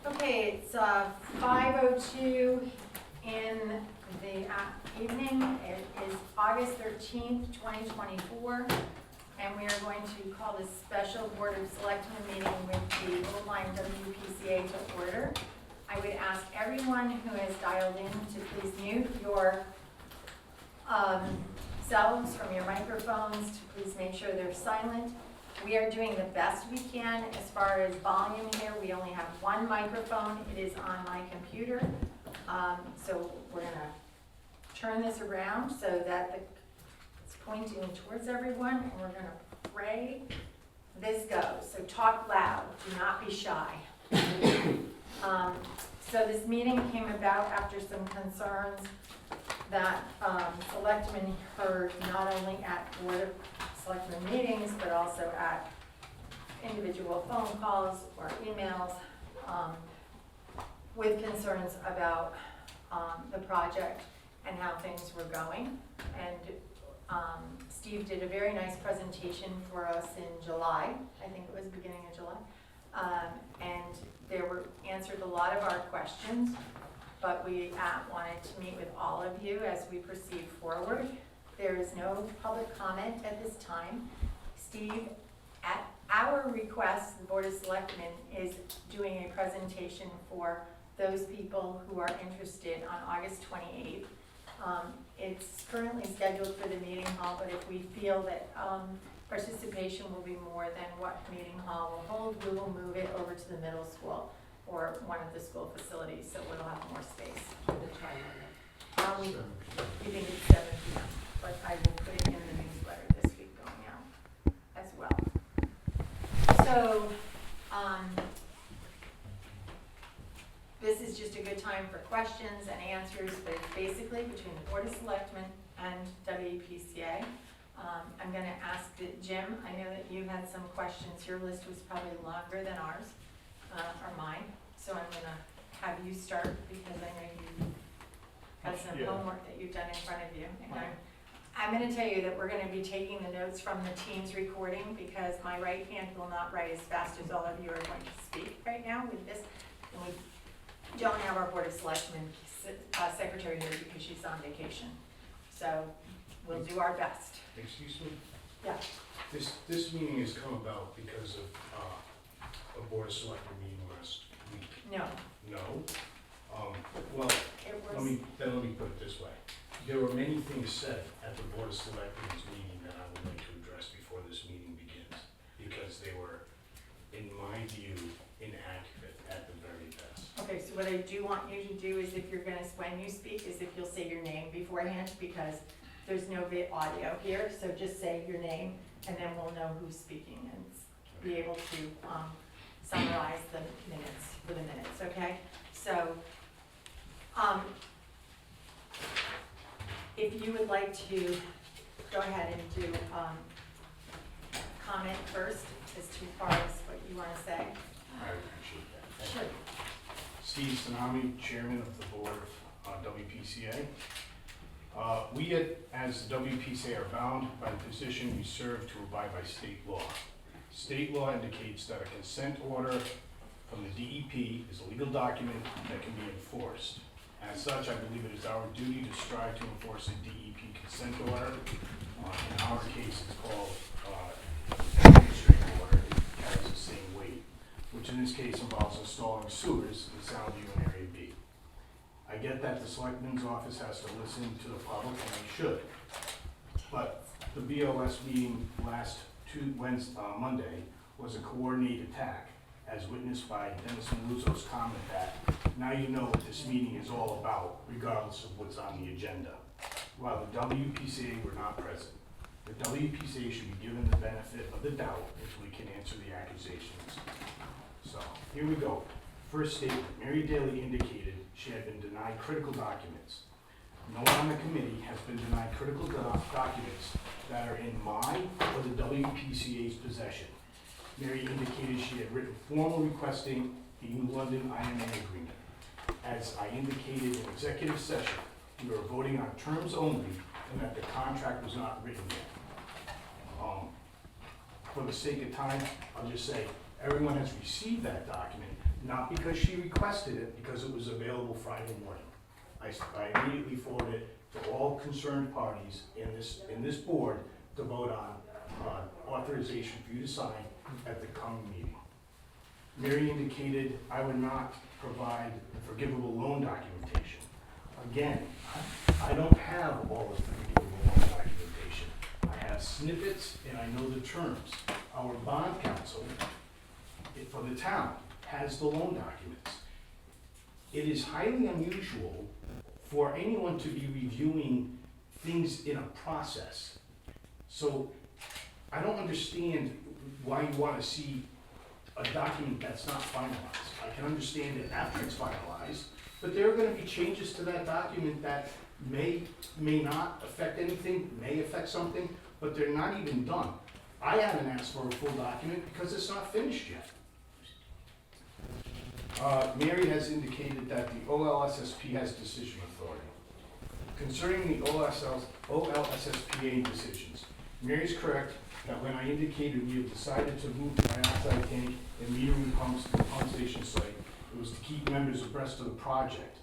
Okay, it's 5:02 in the evening. It is August 13th, 2024, and we are going to call this special Board of Selectmen meeting with the Old Line WPCA to order. I would ask everyone who has dialed in to please mute your cells from your microphones, to please make sure they're silent. We are doing the best we can as far as volume here. We only have one microphone. It is on my computer. So we're going to turn this around so that it's pointing towards everyone, and we're going to pray. This goes. So talk loud. Do not be shy. So this meeting came about after some concerns that selectmen heard not only at Board of Selectmen meetings, but also at individual phone calls or emails with concerns about the project and how things were going. And Steve did a very nice presentation for us in July. I think it was the beginning of July. And there were answered a lot of our questions, but we wanted to meet with all of you as we proceed forward. There is no public comment at this time. Steve, at our request, the Board of Selectmen is doing a presentation for those people who are interested on August 28th. It's currently scheduled for the meeting hall, but if we feel that participation will be more than what meeting hall will hold, we will move it over to the middle school or one of the school facilities, so we'll have more space. We think it's 7 p.m. but I will put it in the newsletter this week going out as well. So, this is just a good time for questions and answers, but it's basically between the Board of Selectmen and WPCA. I'm going to ask that Jim, I know that you had some questions. Your list was probably longer than ours, or mine, so I'm going to have you start because I know you have some homework that you've done in front of you. And I'm going to tell you that we're going to be taking the notes from the Teams recording because my right hand will not write as fast as all of you are going to speak right now with this. And we don't have our Board of Selectmen secretary here because she's on vacation. So we'll do our best. Excuse me? Yeah. This meeting has come about because of a Board of Selectmen meeting last week. No. No? Well, It was. let me put it this way. There were many things said at the Board of Selectmen's meeting that I would like to address before this meeting begins, because they were, in my view, inaccurate at the very best. Okay, so what I do want you to do is if you're gonna, when you speak, is if you'll say your name beforehand, because there's no audio here, so just say your name, and then we'll know who's speaking and be able to summarize the minutes for the minutes, okay? So, if you would like to go ahead and do comment first as far as what you want to say. I appreciate that. Thank Sure. you. Steve Tsunami, Chairman of the Board of WPCA. We as the WPCA are bound by the position we serve to abide by state law. State law indicates that a consent order from the DEP is a legal document that can be enforced. As such, I believe it is our duty to strive to enforce a DEP consent order. In our case, it's called administrative order. It carries the same weight, which in this case involves installing sewers in Soundview and Area B. I get that the Selectmen's office has to listen to the public, and they should. But the BOS meeting last Monday was a coordinated attack, as witnessed by Dennis Maluzzo's comment that now you know what this meeting is all about, regardless of what's on the agenda. While the WPCA were not present, the WPCA should be given the benefit of the doubt if we can answer the accusations. So, here we go. First statement, Mary Daly indicated she had been denied critical documents. No one on the committee has been denied critical documents that are in my or the WPCA's possession. Mary indicated she had written formal requesting the New London IMA agreement. As I indicated in executive session, we were voting on terms only and that the contract was not written yet. For the sake of time, I'll just say everyone has received that document, not because she requested it, because it was available Friday morning. I immediately forwarded it to all concerned parties in this board to vote on authorization for you to sign at the coming meeting. Mary indicated I would not provide the forgivable loan documentation. Again, I don't have all of the forgivable loan documentation. I have snippets and I know the terms. Our bond counsel for the town has the loan documents. It is highly unusual for anyone to be reviewing things in a process. So I don't understand why you want to see a document that's not finalized. I can understand it after it's finalized, but there are going to be changes to that document that may not affect anything, may affect something, but they're not even done. I haven't asked for a full document because it's not finished yet. Mary has indicated that the OLSSP has decision authority. Concerning the OLSSPA decisions, Mary's correct that when I indicated we have decided to move the dioxide tank and metering pumps to the pump station site, it was to keep members abreast of the project.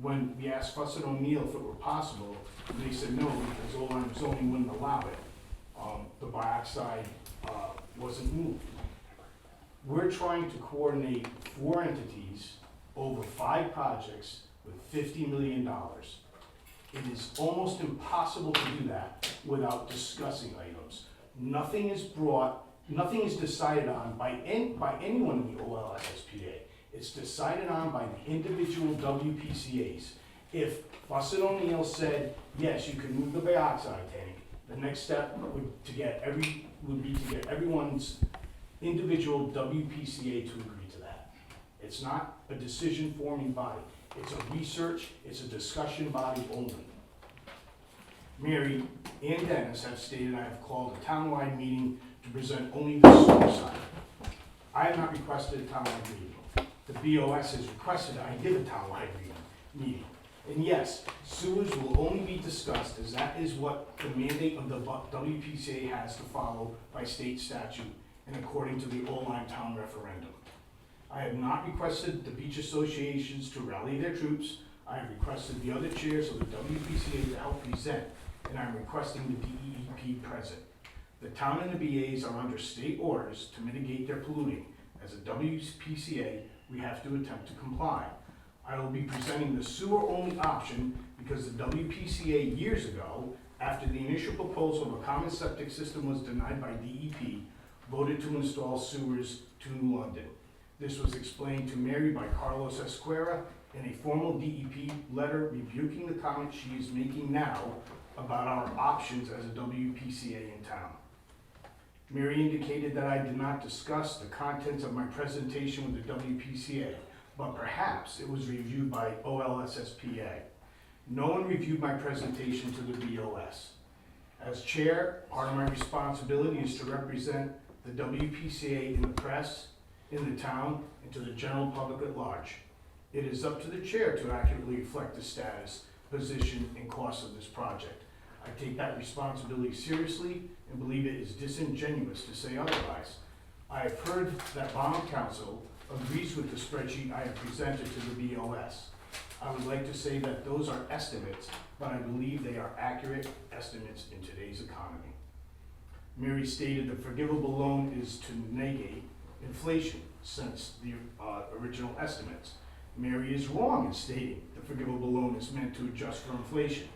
When we asked Fuss and O'Neill if it were possible, they said no, because O-line zoning wouldn't allow it. The dioxide wasn't moved. We're trying to coordinate 4 entities over 5 projects with $50 million. It is almost impossible to do that without discussing items. Nothing is decided on by anyone in the OLSSPA. It's decided on by the individual WPCAs. If Fuss and O'Neill said, yes, you can move the dioxide tank, the next step would be to get everyone's individual WPCA to agree to that. It's not a decision-forming body. It's a research, it's a discussion body only. Mary and Dennis have stated I have called a townwide meeting to present only the sewer side. I have not requested a townwide meeting. The BOS has requested I give a townwide meeting. And yes, sewers will only be discussed as that is what the mandate of the WPCA has to follow by state statute and according to the O-line town referendum. I have not requested the beach associations to rally their troops. I have requested the other chairs of the WPCA to help present, and I'm requesting the DEEP present. The town and the BAs are under state orders to mitigate their polluting. As a WPCA, we have to attempt to comply. I will be presenting the sewer-only option because the WPCA years ago, after the initial proposal of a common septic system was denied by DEP, voted to install sewers to New London. This was explained to Mary by Carlos Esquera in a formal DEP letter rebuking the comment she is making now about our options as a WPCA in town. Mary indicated that I did not discuss the contents of my presentation with the WPCA, but perhaps it was reviewed by OLSSPA. No one reviewed my presentation to the BOS. As chair, part of my responsibility is to represent the WPCA in the press, in the town, and to the general public at large. It is up to the chair to accurately reflect the status, position, and cost of this project. I take that responsibility seriously and believe it is disingenuous to say otherwise. I have heard that bond counsel agrees with the spreadsheet I have presented to the BOS. I would like to say that those are estimates, but I believe they are accurate estimates in today's economy. Mary stated the forgivable loan is to negate inflation since the original estimates. Mary is wrong in stating the forgivable loan is meant to adjust for inflation.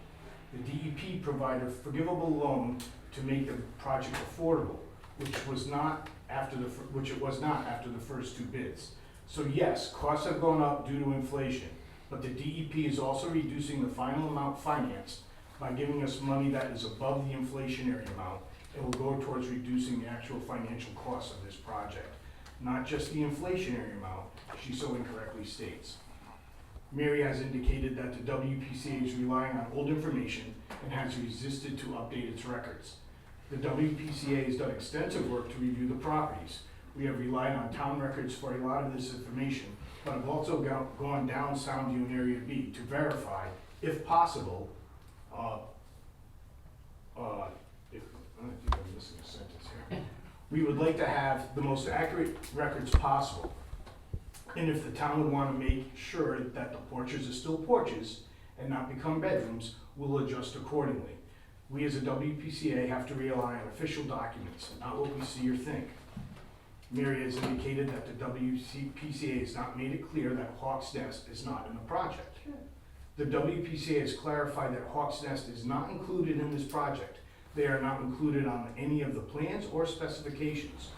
The DEP provided a forgivable loan to make the project affordable, which it was not after the first 2 bids. So yes, costs have gone up due to inflation, but the DEP is also reducing the final amount financed by giving us money that is above the inflationary amount and will go towards reducing the actual financial cost of this project, not just the inflationary amount she so incorrectly states. Mary has indicated that the WPCA is relying on old information and has resisted to update its records. The WPCA has done extensive work to review the properties. We have relied on town records for a lot of this information, but have also gone down Sound Dune Area B to verify, if possible, I think I'm missing a sentence here. We would like to have the most accurate records possible. And if the town would wanna make sure that the porches are still porches and not become bedrooms, we'll adjust accordingly. We as a WPCA have to rely on official documents, not what we see or think. Mary has indicated that the WPCA has not made it clear that Hawk's Nest is not in the project. The WPCA has clarified that Hawk's Nest is not included in this project. They are not included on any of the plans or specifications.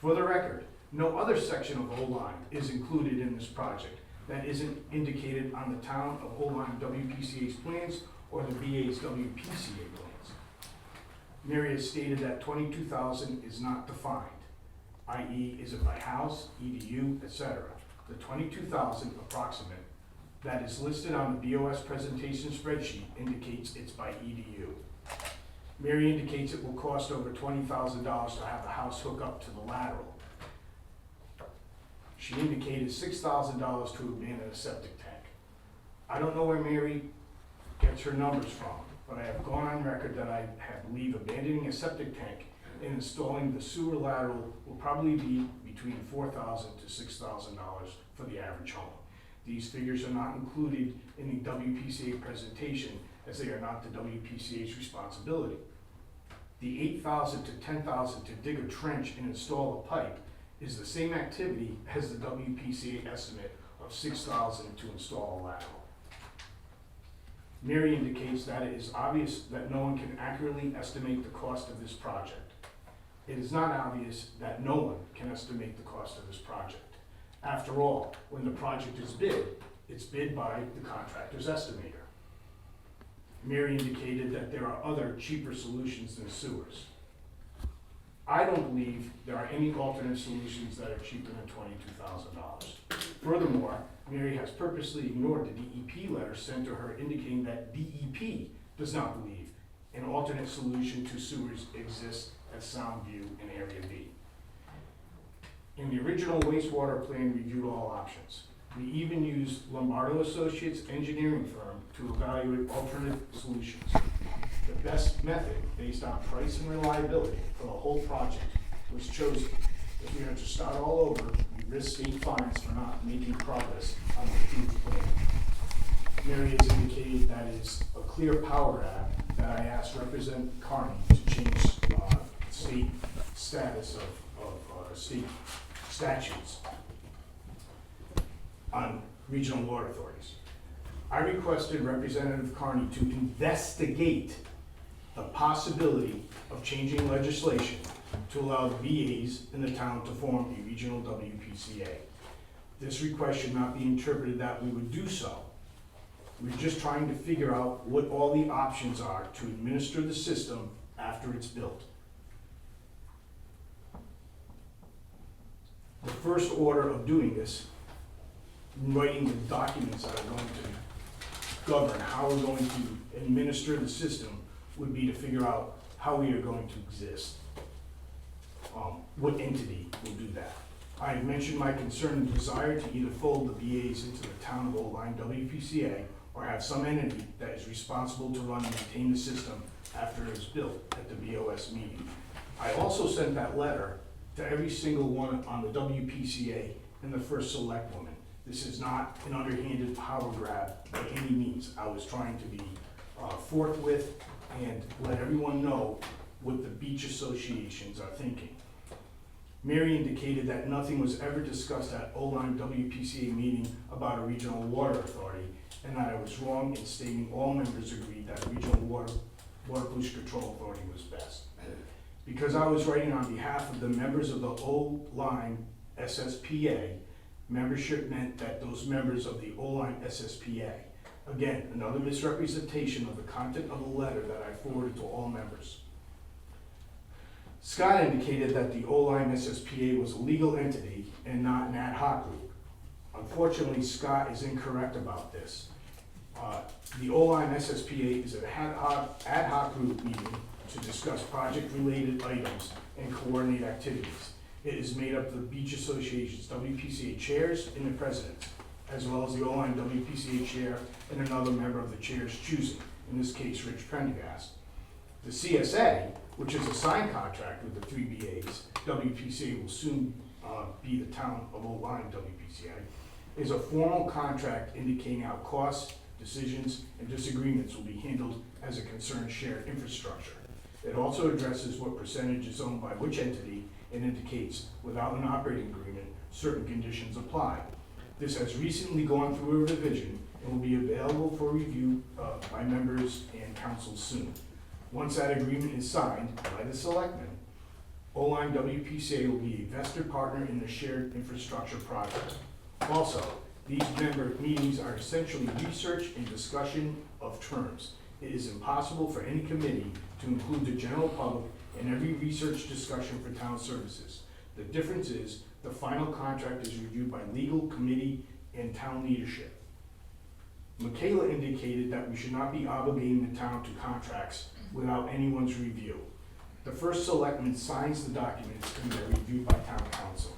For the record, no other section of O-Line is included in this project that isn't indicated on the town of O-Line WPCA's plans or the VA's WPCA plans. Mary has stated that 22,000 is not defined, i.e. is it by house, EDU, etc. The 22,000 approximate that is listed on the BOS presentation spreadsheet indicates it's by EDU. Mary indicates it will cost over $20,000 to have the house hook up to the lateral. She indicated $6,000 to abandon a septic tank. I don't know where Mary gets her numbers from, but I have gone on record that I believe abandoning a septic tank and installing the sewer lateral will probably be between $4,000 to $6,000 for the average home. These figures are not included in the WPCA presentation as they are not the WPCA's responsibility. The $8,000 to $10,000 to dig a trench and install a pipe is the same activity as the WPCA estimate of $6,000 to install a lateral. Mary indicates that it is obvious that no one can accurately estimate the cost of this project. It is not obvious that no one can estimate the cost of this project. After all, when the project is bid, it's bid by the contractor's estimator. Mary indicated that there are other cheaper solutions than sewers. I don't believe there are any alternate solutions that are cheaper than $22,000. Furthermore, Mary has purposely ignored the DEP letter sent to her indicating that DEP does not believe an alternate solution to sewers exists at Soundview in Area B. In the original wastewater plan, we reviewed all options. We even used Lombardo Associates engineering firm to evaluate alternate solutions. The best method, based on price and reliability for the whole project, was chosen. If we are to start all over, we risk state fines for not making progress on the approved plan. Mary has indicated that it's a clear power grab that I asked Representative Carney to change state status of state statutes on regional water authorities. I requested Representative Carney to investigate the possibility of changing legislation to allow the VAs in the town to form a regional WPCA. This request should not be interpreted that we would do so. We're just trying to figure out what all the options are to administer the system after it's built. The first order of doing this, writing the documents that are going to govern how we're going to administer the system, would be to figure out how we are going to exist. What entity will do that? I have mentioned my concern and desire to either fold the VAs into the town of O-Line WPCA or have some entity that is responsible to run and maintain the system after it is built at the BOS meeting. I also sent that letter to every single one on the WPCA and the first Selectwoman. This is not an underhanded power grab by any means. I was trying to be forthwith and let everyone know what the beach associations are thinking. Mary indicated that nothing was ever discussed at O-Line WPCA meeting about a regional water authority, and that I was wrong in stating all members agreed that a regional water pollution control authority was best. Because I was writing on behalf of the members of the O-Line SSPA, membership meant that those members of the O-Line SSPA. Again, another misrepresentation of the content of the letter that I forwarded to all members. Scott indicated that the O-Line SSPA was a legal entity and not an ad hoc group. Unfortunately, Scott is incorrect about this. The O-Line SSPA is an ad hoc group meeting to discuss project-related items and coordinate activities. It is made up of the Beach Association's WPCA chairs and the presidents, as well as the O-Line WPCA chair and another member of the chair's choosing, in this case, Rich Prendergast. The CSA, which is a signed contract with the three BAs, WPCA will soon be the town of Old Lyme WPCA, is a formal contract indicating how costs, decisions, and disagreements will be handled as a concerned shared infrastructure. It also addresses what percentage is owned by which entity and indicates, without an operating agreement, certain conditions apply. This has recently gone through a revision and will be available for review by members and council soon. Once that agreement is signed by the selectmen, Oline WPCA will be a vested partner in the shared infrastructure project. Also, these member meetings are essentially research and discussion of terms. It is impossible for any committee to include the general public in every research discussion for town services. The difference is the final contract is reviewed by legal committee and town leadership. Michaela indicated that we should not be obligating the town to contracts without anyone's review. The first selectman signs the documents and they're reviewed by town council.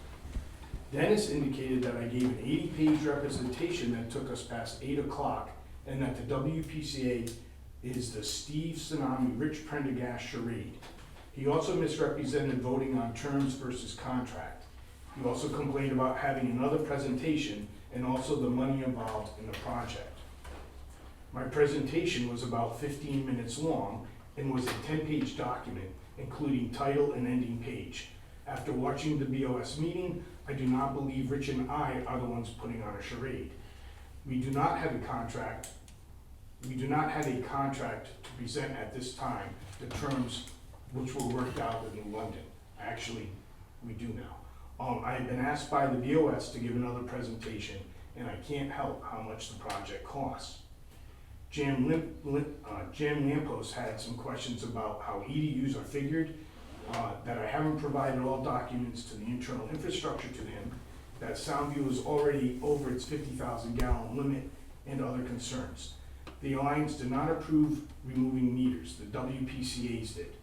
Dennis indicated that I gave an 80-page representation that took us past 8 o'clock and that the WPCA is the Steve Tsunami Rich Prendergast charade. He also misrepresented voting on terms versus contract. He also complained about having another presentation and also the money involved in the project. My presentation was about 15 minutes long and was a 10-page document, including title and ending page. After watching the BOS meeting, I do not believe Rich and I are the ones putting on a charade. We do not have a contract to present at this time, the terms which were worked out with New London. Actually, we do now. I have been asked by the BOS to give another presentation, and I can't help how much the project costs. Jam Lampos had some questions about how EDUs are figured, that I haven't provided all documents to the internal infrastructure to him, that Soundview is already over its 50,000 gallon limit, and other concerns. The Alliance did not approve removing meters, the WPCA's did.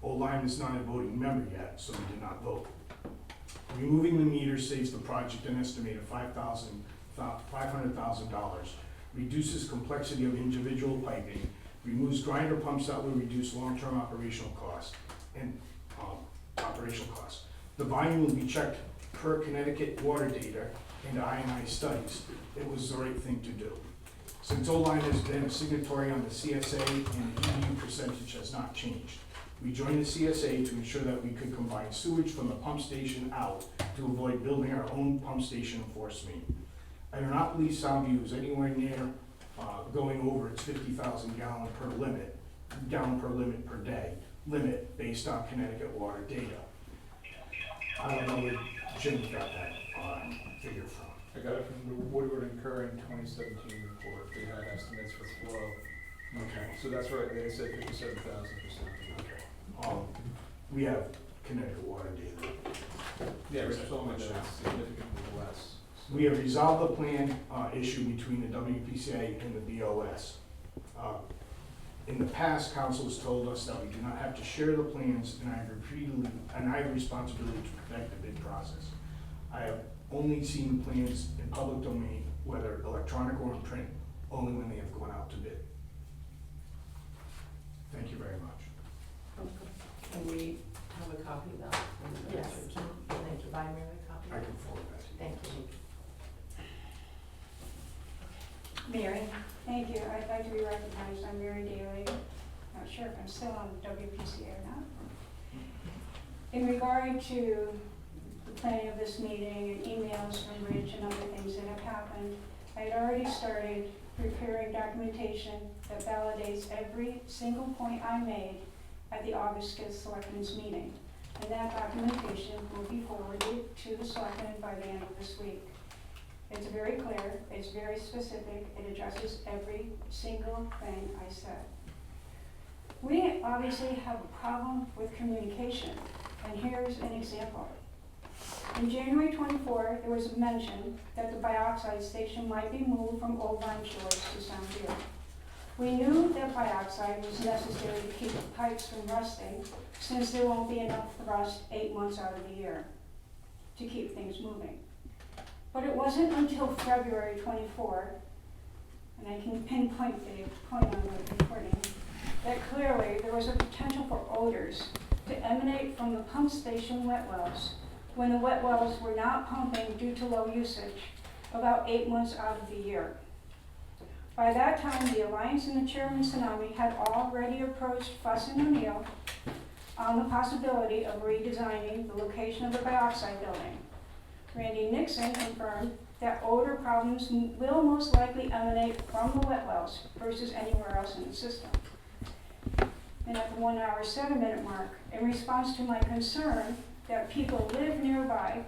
Oline is not a voting member yet, so we did not vote. Removing the meters saves the project an estimated $500,000, reduces complexity of individual piping, removes grinder pumps that will reduce long-term operational costs. The volume will be checked per Connecticut water data and INI studies. It was the right thing to do. Since Oline has been a signatory on the CSA and the EDU percentage has not changed. We joined the CSA to ensure that we could combine sewage from the pump station out to avoid building our own pump station and force main. I do not believe Soundview is anywhere near going over its 50,000 gallon per limit per day limit based on Connecticut water data. I don't know where Jim got that figure from. I got it from the Woodward and Curran 2017 report. They had estimates for flow. Okay. So that's right, they said 57,000 for something. Okay. We have Connecticut water data. Yeah, Rich told me that it's significantly less. We have resolved the plan issue between the WPCA and the BOS. In the past, council has told us that we do not have to share the plans, and I have a responsibility to protect the bid process. I have only seen the plans in public domain, whether electronic or in print, only when they have gone out to bid. Thank you very much. Can we have a copy of that? Yes, can you provide me with a copy? I can forward that to you. Thank you. Mary? Thank you. I'd like to be recognized. I'm Mary Daly. Not sure if I'm still on the WPCA or not. In regard to the planning of this meeting and emails from Rich and other things that have happened, I had already started preparing documentation that validates every single point I made at the August 5th Selectmen's meeting. And that documentation will be forwarded to the Selectmen by the end of this week. It's very clear, it's very specific, it addresses every single thing I said. We obviously have a problem with communication, and here's an example. In January 24, there was a mention that the bioxide station might be moved from Old Lyme Shores to Soundview. We knew that bioxide was necessary to keep the pipes from rusting, since there won't be enough rust 8 months out of the year to keep things moving. But it wasn't until February 24, and I can pinpoint the point on the recording, that clearly there was a potential for odors to emanate from the pump station wet wells when the wet wells were not pumping due to low usage, about 8 months out of the year. By that time, the Alliance and the Chairman Tsunami had already approached Fuss and O'Neill on the possibility of redesigning the location of the dioxide building. Randy Nixon confirmed that odor problems will most likely emanate from the wet wells versus anywhere else in the system. And at the 1 hour, 7 minute mark, in response to my concern that people live nearby,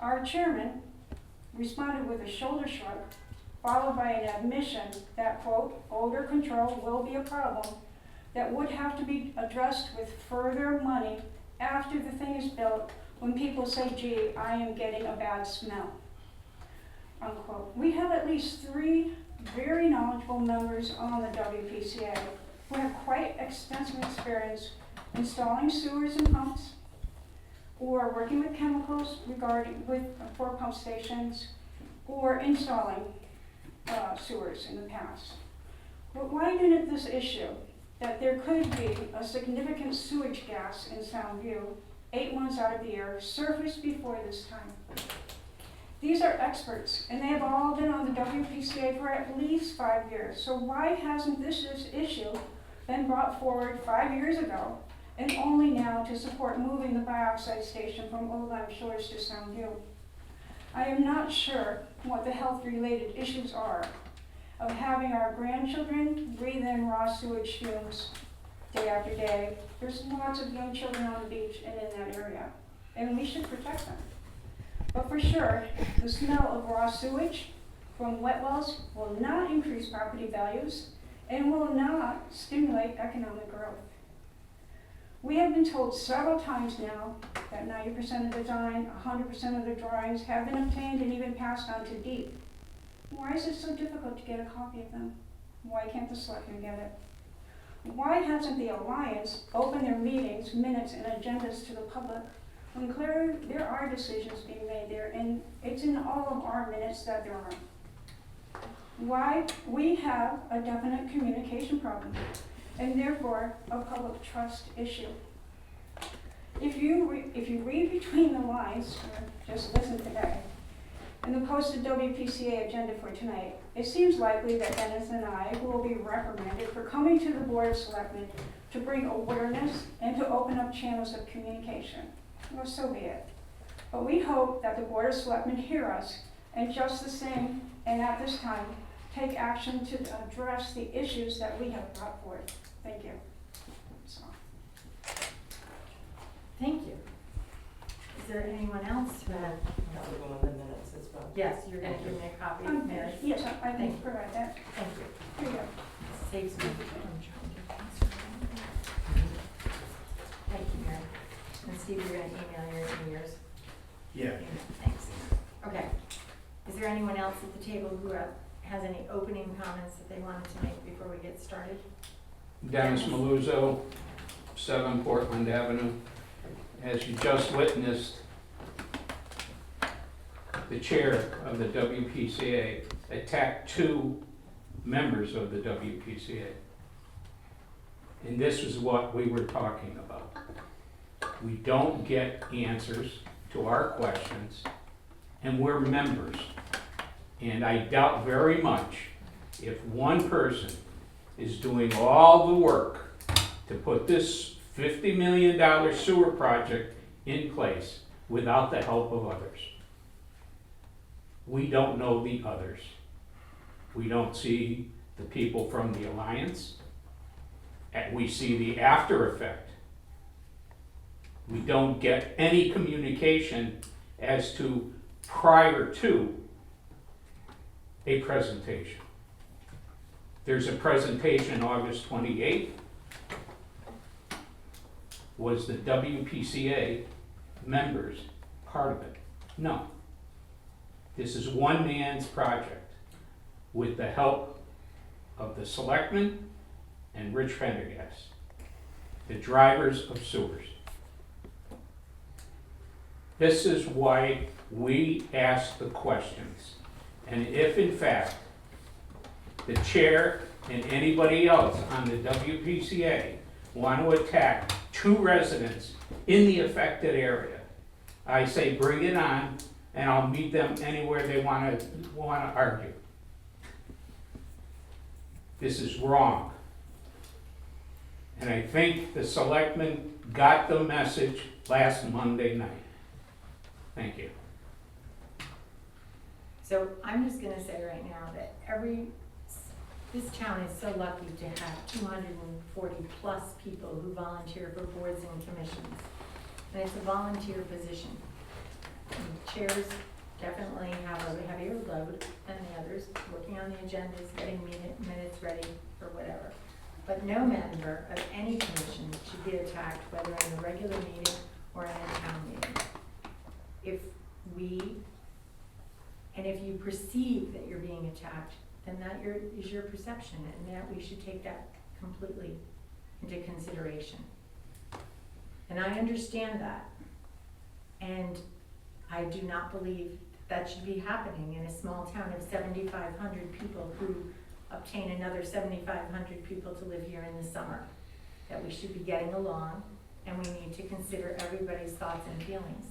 our chairman responded with a shoulder shrug, followed by an admission that, quote, odor control will be a problem that would have to be addressed with further money after the thing is built, when people say, gee, I am getting a bad smell, unquote. We have at least 3 very knowledgeable members on the WPCA who have quite extensive experience installing sewers and pumps, or working with chemicals for pump stations, or installing sewers in the past. But why didn't this issue, that there could be a significant sewage gas in Soundview 8 months out of the year, surface before this time? These are experts, and they have all been on the WPCA for at least 5 years. So why hasn't this issue been brought forward 5 years ago, and only now to support moving the dioxide station from Old Lyme Shores to Soundview? I am not sure what the health-related issues are of having our grandchildren breathe in raw sewage fumes day after day. There's lots of young children on the beach and in that area, and we should protect them. But for sure, the smell of raw sewage from wet wells will not increase property values and will not stimulate economic growth. We have been told several times now that 90% of the design, 100% of the drawings have been obtained and even passed on to DEEP. Why is it so difficult to get a copy of them? Why can't the selectmen get it? Why hasn't the Alliance opened their meetings, minutes, and agendas to the public when clearly there are decisions being made there, and it's in all of our minutes that there are? Why? We have a definite communication problem, and therefore a public trust issue. If you read between the lines, or just listen today, in the posted WPCA agenda for tonight, it seems likely that Dennis and I will be reprimanded for coming to the Board of Selectmen to bring awareness and to open up channels of communication. Well, so be it. But we hope that the Board of Selectmen hear us, and just the same, and at this time, take action to address the issues that we have brought forth. Thank you. So. Thank you. Is there anyone else who had? That would go in the minutes as well. Yes, you're gonna give me a copy, Mary. Yes, I can provide that. Thank you. Here you go. Saves me from trying to. Thank you, Mary. And Steve, you're gonna email yours and yours. Yeah. Thanks. Okay. Is there anyone else at the table who has any opening comments that they wanted to make before we get started? Dennis Maluzzo, 7 Portland Avenue. As you just witnessed, the chair of the WPCA attacked 2 members of the WPCA. And this is what we were talking about. We don't get answers to our questions, and we're members. And I doubt very much if one person is doing all the work to put this $50 million sewer project in place without the help of others. We don't know the others. We don't see the people from the Alliance. And we see the after effect. We don't get any communication as to prior to a presentation. There's a presentation August 28th. Was the WPCA members part of it? No. This is one man's project with the help of the Selectmen and Rich Pendergast, the drivers of sewers. This is why we ask the questions. And if in fact the chair and anybody else on the WPCA want to attack 2 residents in the affected area, I say bring it on, and I'll meet them anywhere they wanna argue. This is wrong. And I think the selectmen got the message last Monday night. Thank you. So I'm just gonna say right now that this town is so lucky to have 240 plus people who volunteer for boards and commissions. And it's a volunteer position. And chairs definitely have a heavier load than the others, working on the agendas, getting minutes ready for whatever. But no member of any commission should be attacked, whether in a regular meeting or in a town meeting. If you perceive that you're being attacked, then that is your perception, and that we should take that completely into consideration. And I understand that. And I do not believe that should be happening in a small town of 7,500 people who obtain another 7,500 people to live here in the summer. That we should be getting along, and we need to consider everybody's thoughts and feelings.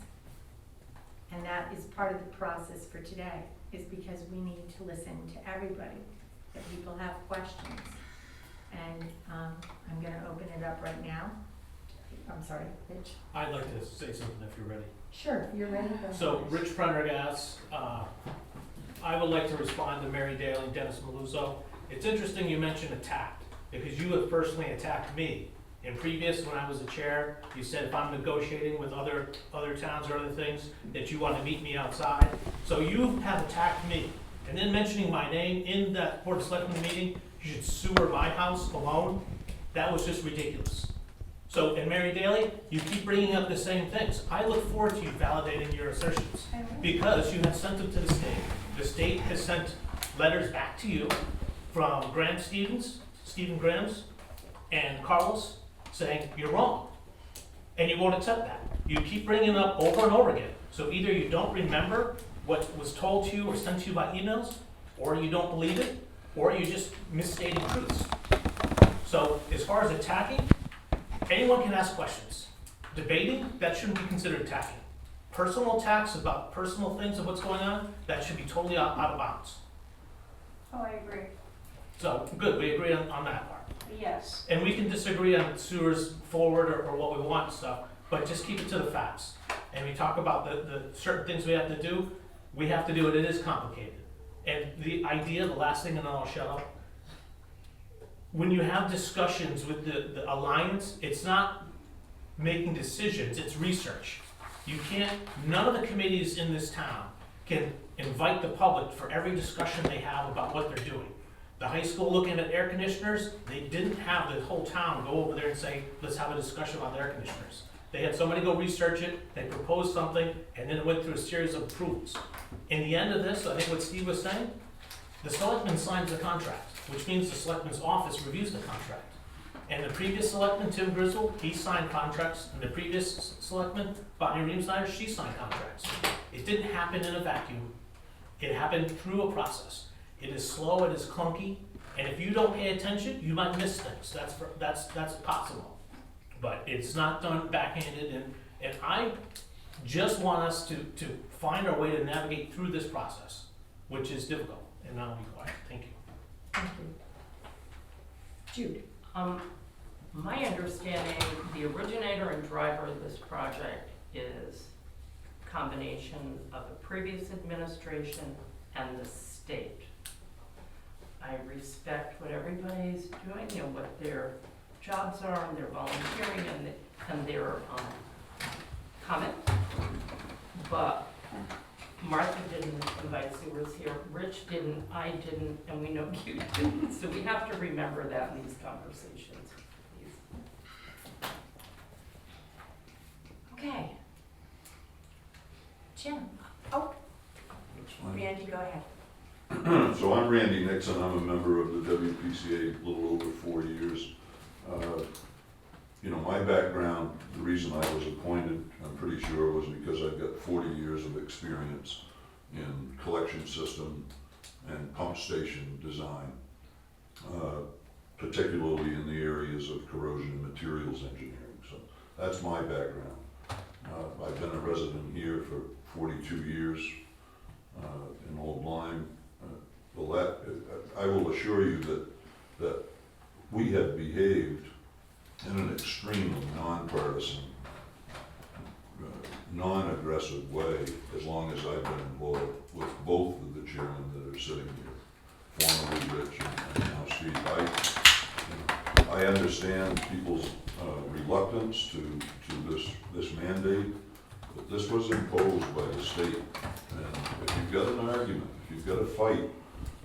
And that is part of the process for today, is because we need to listen to everybody, that people have questions. And I'm gonna open it up right now. I'm sorry, Rich? I'd like to say something if you're ready. Sure, if you're ready, go ahead. So, Rich Prendergast, I would like to respond to Mary Daly and Dennis Maluzzo. It's interesting you mentioned attacked, because you have personally attacked me. In previous, when I was the chair, you said if I'm negotiating with other towns or other things, that you want to meet me outside. So you have attacked me. And then mentioning my name in that Board of Selectmen meeting, you should sewer my house alone. That was just ridiculous. So, and Mary Daly, you keep bringing up the same things. I look forward to you validating your assertions, because you have sent them to the state. The state has sent letters back to you from Stephen Grams, and Carlos, saying you're wrong, and you won't accept that. You keep bringing it up over and over again. So either you don't remember what was told to you or sent to you by emails, or you don't believe it, or you're just misstating truths. So as far as attacking, anyone can ask questions. Debating, that shouldn't be considered attacking. Personal attacks about personal things of what's going on, that should be totally out of bounds. Oh, I agree. So, good, we agree on that part. Yes. And we can disagree on sewers forward or what we want and stuff, but just keep it to the facts. And we talk about the certain things we have to do, we have to do it, it is complicated. And the idea, the last thing, and then I'll shut up. When you have discussions with the alliance, it's not making decisions, it's research. You can't, none of the committees in this town can invite the public for every discussion they have about what they're doing. The high school looking at air conditioners, they didn't have the whole town go over there and say, let's have a discussion about the air conditioners. They had somebody go research it, they proposed something, and then it went through a series of approvals. In the end of this, I think what Steve was saying, the selectman signs the contract, which means the selectman's office reviews the contract. And the previous selectman, Tim Grizzle, he signed contracts, and the previous selectman, Bonnie Reemsnyder, she signed contracts. It didn't happen in a vacuum. It happened through a process. It is slow, it is clunky, and if you don't pay attention, you might miss things. That's possible. But it's not done backhanded, and I just want us to find our way to navigate through this process, which is difficult, and I'll be quiet. Thank you. Thank you. Jude? My understanding, the originator and driver of this project is a combination of a previous administration and the state. I respect what everybody's doing, you know, what their jobs are, and their volunteering, and their comment. But Martha didn't invite sewers here, Rich didn't, I didn't, and we know you didn't. So we have to remember that in these conversations, please. Okay. Jim? Oh, That's fine. Randy, go ahead. So I'm Randy Nixon, I'm a member of the WPCA a little over 4 years. You know, my background, the reason I was appointed, I'm pretty sure, was because I've got 40 years of experience in collection system and pump station design, particularly in the areas of corrosion and materials engineering. So that's my background. I've been a resident here for 42 years in Old Lyme. I will assure you that we have behaved in an extremely nonpartisan, non-aggressive way as long as I've been involved with both of the chairmen that are sitting here, formerly Rich and now Steve. I understand people's reluctance to this mandate, but this was imposed by the state. And if you've got an argument, if you've got a fight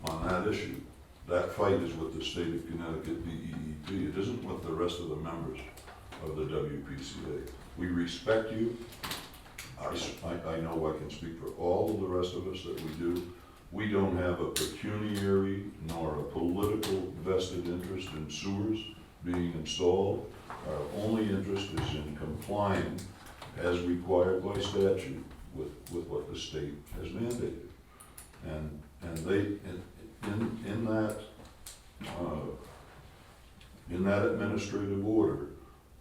on that issue, that fight is with the state of Connecticut DEEP. It isn't with the rest of the members of the WPCA. We respect you. I know I can speak for all of the rest of us that we do. We don't have a pecuniary nor a political vested interest in sewers being installed. Our only interest is in complying as required by statute with what the state has mandated. And they, in that administrative order,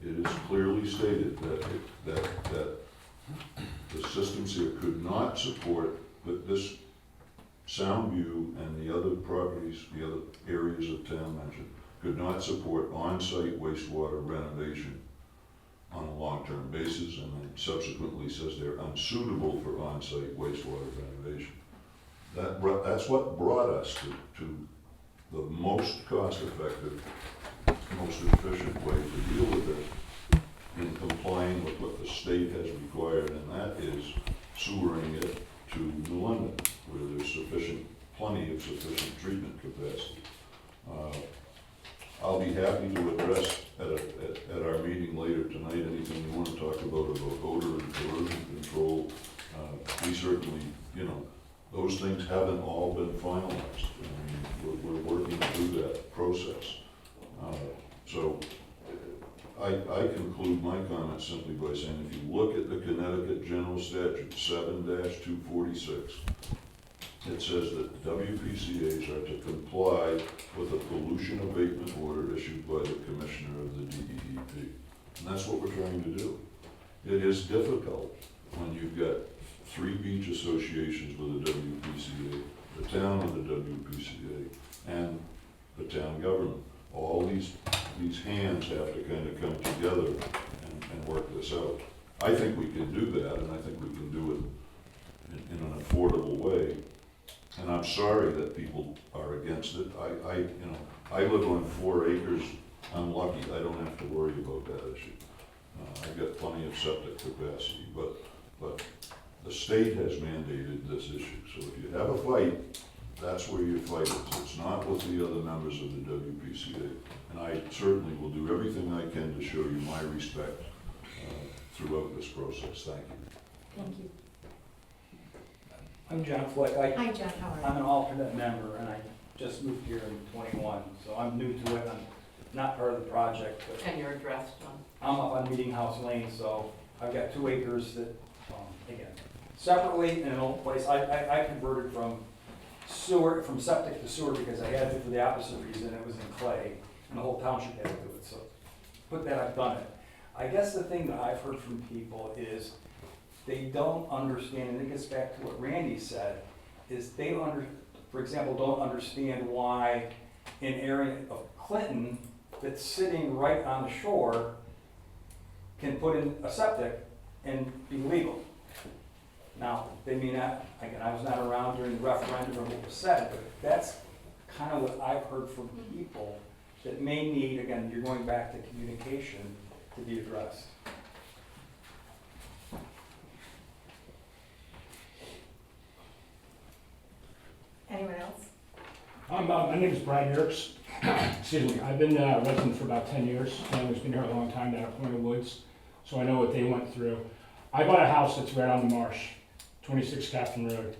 it is clearly stated that the systems here could not support, that this Soundview and the other properties, the other areas of town mentioned, could not support on-site wastewater renovation on a long-term basis, and then subsequently says they're unsuitable for on-site wastewater renovation. That's what brought us to the most cost-effective, most efficient way to deal with it in complying with what the state has required, and that is sewering it to New London, where there's plenty of sufficient treatment capacity. I'll be happy to address at our meeting later tonight anything you want to talk about odor and corrosion control. We certainly, those things haven't all been finalized. We're working through that process. So I conclude my comments simply by saying, if you look at the Connecticut General Statute 7-246, it says that WPCAs are to comply with a pollution abatement order issued by the Commissioner of the DEEP. And that's what we're trying to do. It is difficult when you've got 3 beach associations with the WPCA, the town of the WPCA, and the town government. All these hands have to kind of come together and work this out. I think we can do that, and I think we can do it in an affordable way. And I'm sorry that people are against it. I live on 4 acres. I'm lucky. I don't have to worry about that issue. I've got plenty of septic capacity, but the state has mandated this issue. So if you have a fight, that's where your fight is. It's not with the other members of the WPCA. And I certainly will do everything I can to show you my respect throughout this process. Thank you. Thank you. I'm John Flick. Hi, John, how are you? I'm an alternate member, and I just moved here in '21, so I'm new to it. I'm not part of the project, but And your address, John? I'm up on Meeting House Lane, so I've got 2 acres that, again, separately in an old place. I converted from septic to sewer because I had to for the opposite reason. It was in clay, and the whole township had to do it. So, put that, I've done it. I guess the thing that I've heard from people is they don't understand, and it gets back to what Randy said, is they for example, don't understand why an area of Clinton that's sitting right on the shore can put in a septic and be legal. Now, they may not, again, I was not around during the referendum or what was said, but that's kind of what I've heard from people that may need, again, you're going back to communication, to be addressed. Anyone else? My name is Brian Yerkes. Excuse me. I've been a resident for about 10 years. Family's been here a long time down at Point of Woods, so I know what they went through. I bought a house that's right on the marsh, 26 Captain Road.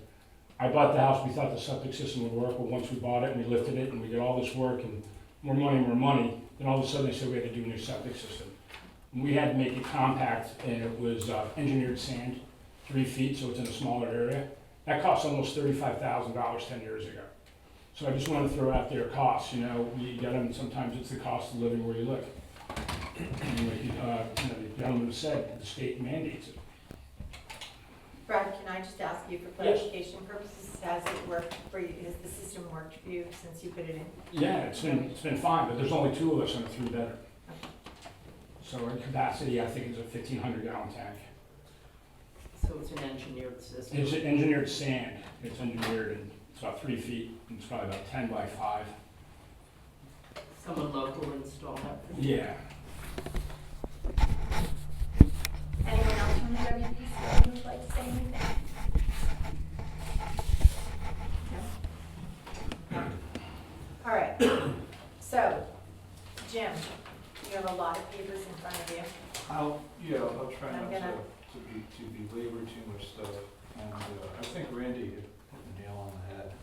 I bought the house, we thought the septic system would work, but once we bought it and we lifted it and we did all this work and more money, then all of a sudden they said we had to do a new septic system. And we had to make it compact, and it was engineered sand, 3 feet, so it's in a smaller area. That cost almost $35,000 10 years ago. So I just want to throw out their costs. You get them, sometimes it's the cost of living where you live. And like, the gentleman said, the state mandates it. can I just ask you for Yes. clarification purposes, has it worked for you, has the system worked for you since you put it in? Yeah, it's been fine, but there's only two of us in a three-bedder. So our capacity, I think, is a 1,500-gallon tank. So it's an engineered system. It's engineered sand. It's engineered, and it's about 3 feet, and it's probably about 10 by 5. Someone local installed that? Yeah. Anyone else from the WPCA who would like to say anything? No? No? All right, so, Jim, you have a lot of papers in front of you. I'll try I'm not gonna- to belabor too much stuff. And I think Randy hit the nail on the head.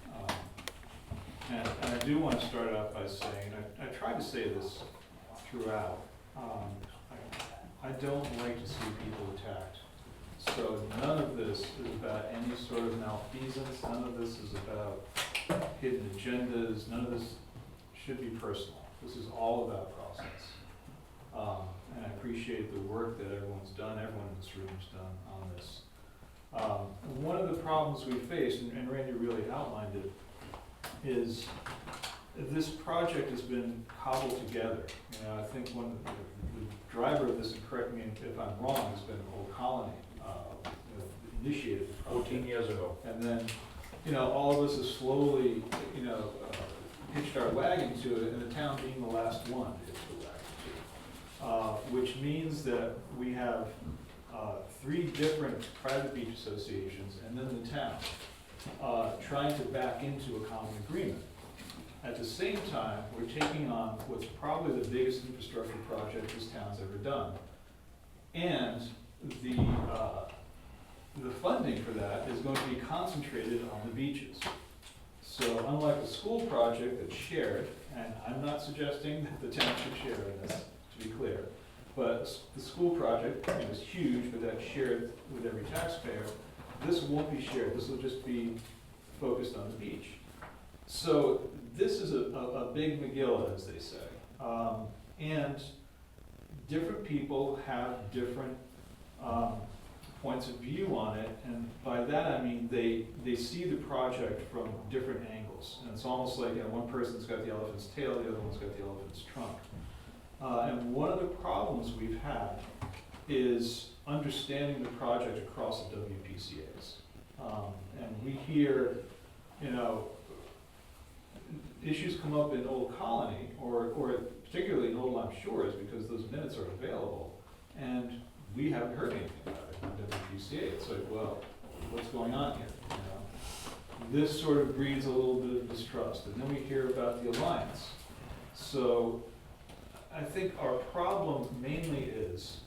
And I do want to start out by saying, I tried to say this throughout, I don't like to see people attacked. So none of this is about any sort of malfeasance, none of this is about hidden agendas, none of this should be personal. This is all about process. And I appreciate the work that everyone in this room has done on this. One of the problems we faced, and Randy really outlined it, is this project has been cobbled together. You know, I think one of the driver of this, and correct me if I'm wrong, has been Old Colony, initiated the project. 14 years ago. And then, all of us have slowly, hitched our wagon to it, and the town being the last one to hitch the wagon to it. Which means that we have 3 different private beach associations, and then the town, trying to back into a common agreement. At the same time, we're taking on what's probably the biggest infrastructure project this town's ever done. And the funding for that is going to be concentrated on the beaches. So unlike the school project that's shared, and I'm not suggesting that the town should share in this, to be clear, but the school project is huge, but that's shared with every taxpayer. This won't be shared, this will just be focused on the beach. So this is a big McGill, as they say. And different people have different points of view on it, and by that I mean they see the project from different angles. And it's almost like one person's got the elephant's tail, the other one's got the elephant's trunk. And one of the problems we've had is understanding the project across the WPCA's. And we hear, issues come up in Old Colony, or particularly in Old Lyme Shores, because those minutes are available, and we haven't heard anything about it on WPCA. It's like, well, what's going on here? This sort of breeds a little bit of distrust, and then we hear about the alliance. So I think our problem mainly is,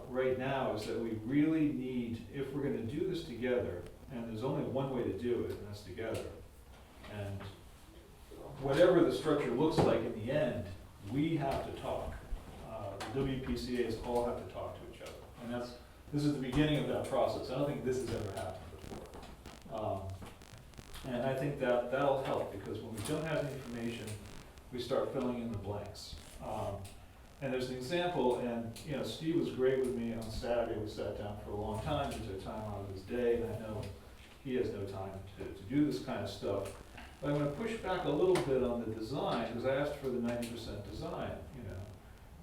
right now, is that we really need, if we're gonna do this together, and there's only one way to do it, and that's together. And whatever the structure looks like in the end, we have to talk. The WPCA's all have to talk to each other. And this is the beginning of that process. I don't think this has ever happened before. And I think that'll help, because when we don't have the information, we start filling in the blanks. And there's an example, and Steve was great with me on Saturday. We sat down for a long time, he took time out of his day, and I know he has no time to do this kind of stuff. But I'm going to push back a little bit on the design, because I asked for the 90% design,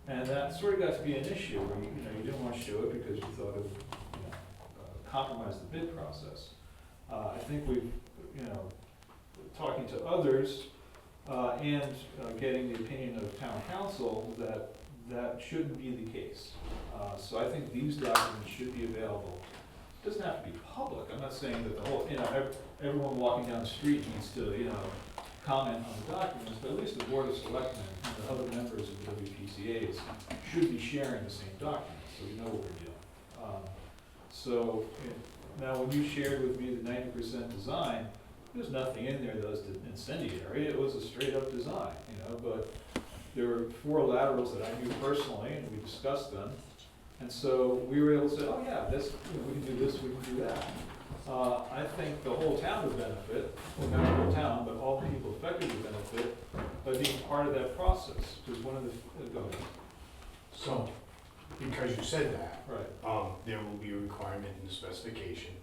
and that sort of got to be an issue where you didn't want to show it because you thought it would compromise the bid process. I think we've, talking to others and getting the opinion of town council that shouldn't be the case. So I think these documents should be available. It doesn't have to be public. I'm not saying that the whole, everyone walking down the street needs to, comment on the documents, but at least the Board of Selectmen and the other members of the WPCA's should be sharing the same documents, so we know what we're doing. So now when you shared with me the 90% design, there's nothing in there that was incendiary. It was a straight up design, but there were 4 laterals that I knew personally, and we discussed them. And so we were able to say, oh yeah, this, we can do this, we can do that. I think the whole town would benefit, well, not the whole town, but all the people affected would benefit by being part of that process. Because one of the, go ahead. So, because you said that, Right. there will be a requirement in the specification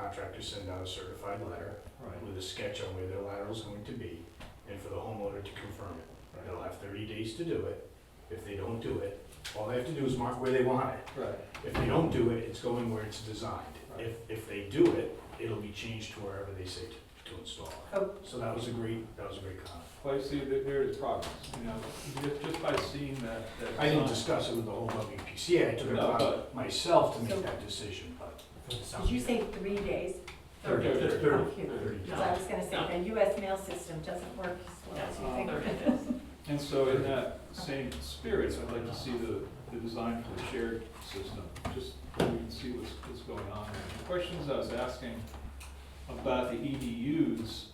contractor send out a certified letter Right. with a sketch on where their lateral is going to be, and for the homeowner to confirm it. They'll have 30 days to do it. If they don't do it, all they have to do is mark where they want it. Right. If they don't do it, it's going where it's designed. Right. If they do it, it'll be changed to wherever they say to install it. Oh. So that was a great comment. Well, you see, there is progress, you know, just by seeing that. I didn't design. discuss it with the whole WPCA, I took it No, upon but- myself to So- make that decision, but. Did you say 3 days? 30. Oh, phew. 30. Because I was gonna say, the US mail system doesn't work as well as you think it is. And so in that same spirit, I'd like to see the design for the shared system, just so we can see what's going on there. The questions I was asking about the EDUs,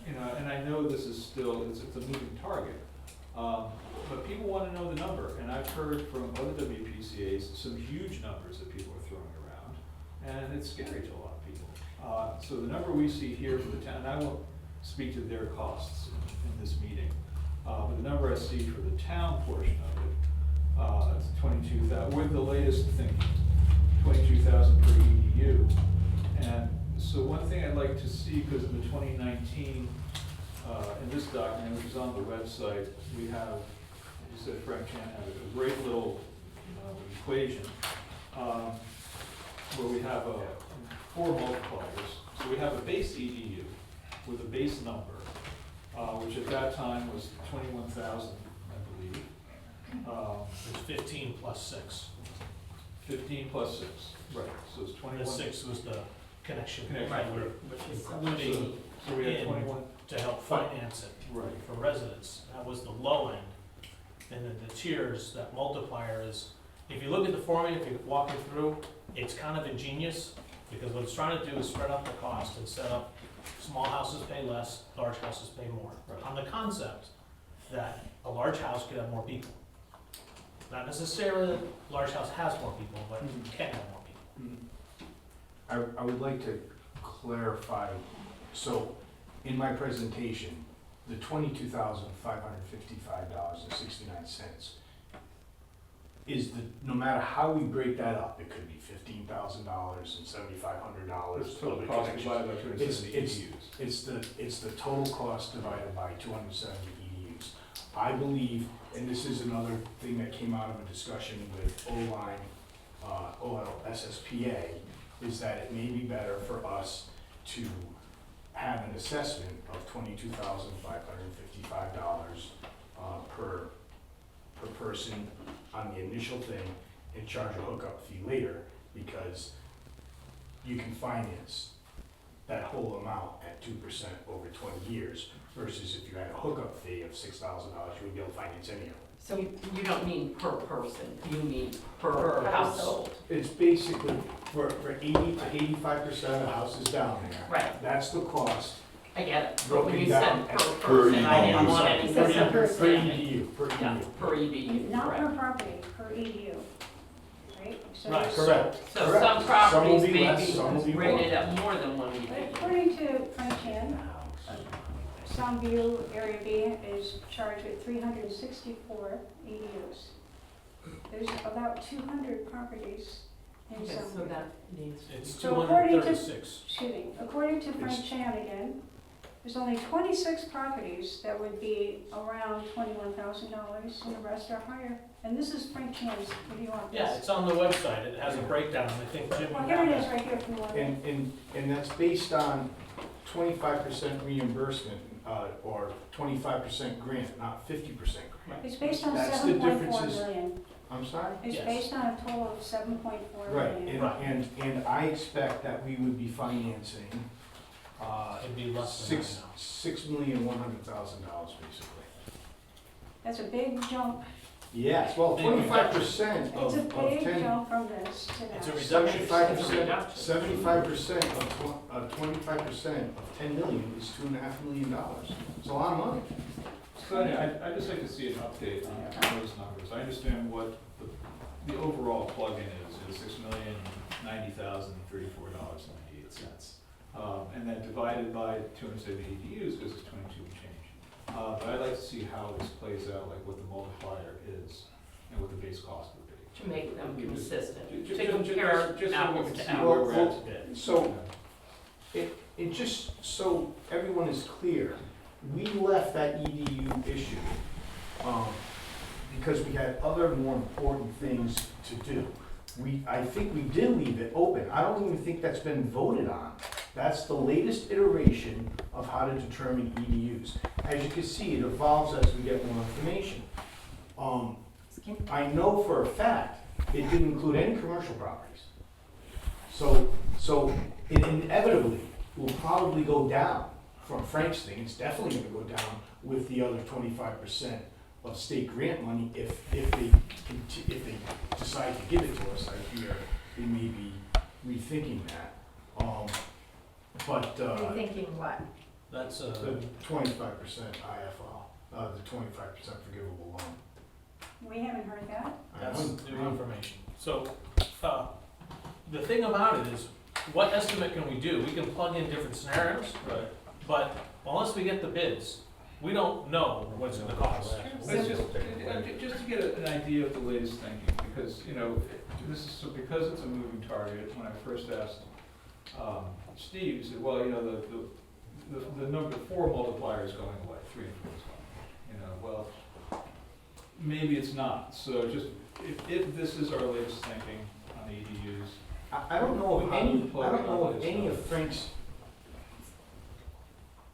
you know, and I know this is still, it's a moving target, but people want to know the number, and I've heard from other WPCA's some huge numbers that people are throwing around, and it's scary to a lot of people. So the number we see here for the town, and I won't speak to their costs in this meeting, but the number I see for the town portion of it, it's 22,000, with the latest thinking, 22,000 per EDU. And so one thing I'd like to see, because in the 2019, in this document, which is on the website, we have, you said Frank Chan had a great little equation, where we have 4 multipliers. So we have a base EDU with a base number, which at that time was 21,000, I believe. It's 15 plus 6. 15 plus 6, right, so it's 21. The 6 was the connection. Connection. Right, including So we had in 21, to help finance it right, for residents. That was the low end. And then the tiers, that multiplier is, if you look at the formula, if you're walking through, it's kind of ingenious, because what it's trying to do is spread out the cost and set up small houses pay less, large houses pay more. Right. On the concept that a large house could have more people. Not necessarily that a large house has more people, but it can have more people. I would like to clarify, so in my presentation, the $22,555.69 is no matter how we break that up, it could be $15,000 and $7,500. it's total cost divided by 270 EDUs. It's the total cost divided by 270 EDUs. I believe, and this is another thing that came out of a discussion with OLSSPA, is that it may be better for us to have an assessment of $22,555 per person on the initial thing and charge a hookup fee later, because you can finance that whole amount at 2% over 20 years, versus if you had a hookup fee of $6,000, you wouldn't be able to finance any of it. So you don't mean per person, you mean per Per household. It's basically for 80 to 85% of the houses down there. Right, That's the cost. I get it, but when you Broken said down per as person, I didn't EDU. want So any it's a per Per misunderstanding. EDU, per Yeah, EDU. per EDU, Not per correct. property, per EDU, right? So Right, there's- Correct. So Correct. some Some will properties be may less, some will be be more. rated at more than one But EDU. according to Frank Chan, Soundview Area B is charged with 364 EDUs. There's about 200 properties in Okay, so Soundview. that needs. It's So according to- 236. Excuse me, according to Frank It's- Chan again, there's only 26 properties that would be around $21,000 and the rest are higher. And this is Frank Chan's, what do you want Yeah, this? it's on the website. It has a breakdown. I think Jim. Well, here it is right here if you want it. And that's based on 25% reimbursement, or 25% grant, not 50% grant. It's based on That's the 7.4 differences. million. I'm sorry? It's Yes. based on a total of 7.4 Right, million. and I expect that we would be financing, It'd be less than that now. $6,100,000 basically. That's a big jump. Yes, well, Big 25% It's a of big 10, jump from this to that. It's a reduction. 75%, 75% of 25% of 10 million is $2.5 million. It's a lot of money. So I'd just like to see an update on those numbers. I understand what the overall plug-in is $6,090,034.98. And then divided by 270 EDUs, because it's 22 and change. But I'd like to see how this plays out, like what the multiplier is and what the base cost would be. to make them consistent, Ju- to ju- ju- compare just so we apples can to see apples. where we're at. So, it just, so everyone is clear, we left that EDU issue, because we had other more important things to do. I think we did leave it open, I don't even think that's been voted on. That's the latest iteration of how to determine EDUs. As you can see, it evolves as we get more information. I know for a fact, it didn't include any commercial properties. So it inevitably will probably go down from Frank's thing, it's definitely gonna go down with the other 25% of state grant money if they decide to give it to us. I hear they may be rethinking that. But Rethinking what? That's, the 25% IFL, the 25% forgivable loan. We haven't heard that. that's new information. So, the thing about it is, what estimate can we do? We can plug in different scenarios, Right. but unless we get the bids, we don't know what it's gonna cost. But it's just to get an idea of the latest thinking, because, you know, this is, so because it's a moving target, when I first asked, Steve, he said, well, you know, the number 4 multiplier is going away, 3 and 4 is going away. You know, well, maybe it's not, so just, if this is our latest thinking on the EDUs, I don't know of How do we any, plug I don't in know all of this any stuff? of Frank's,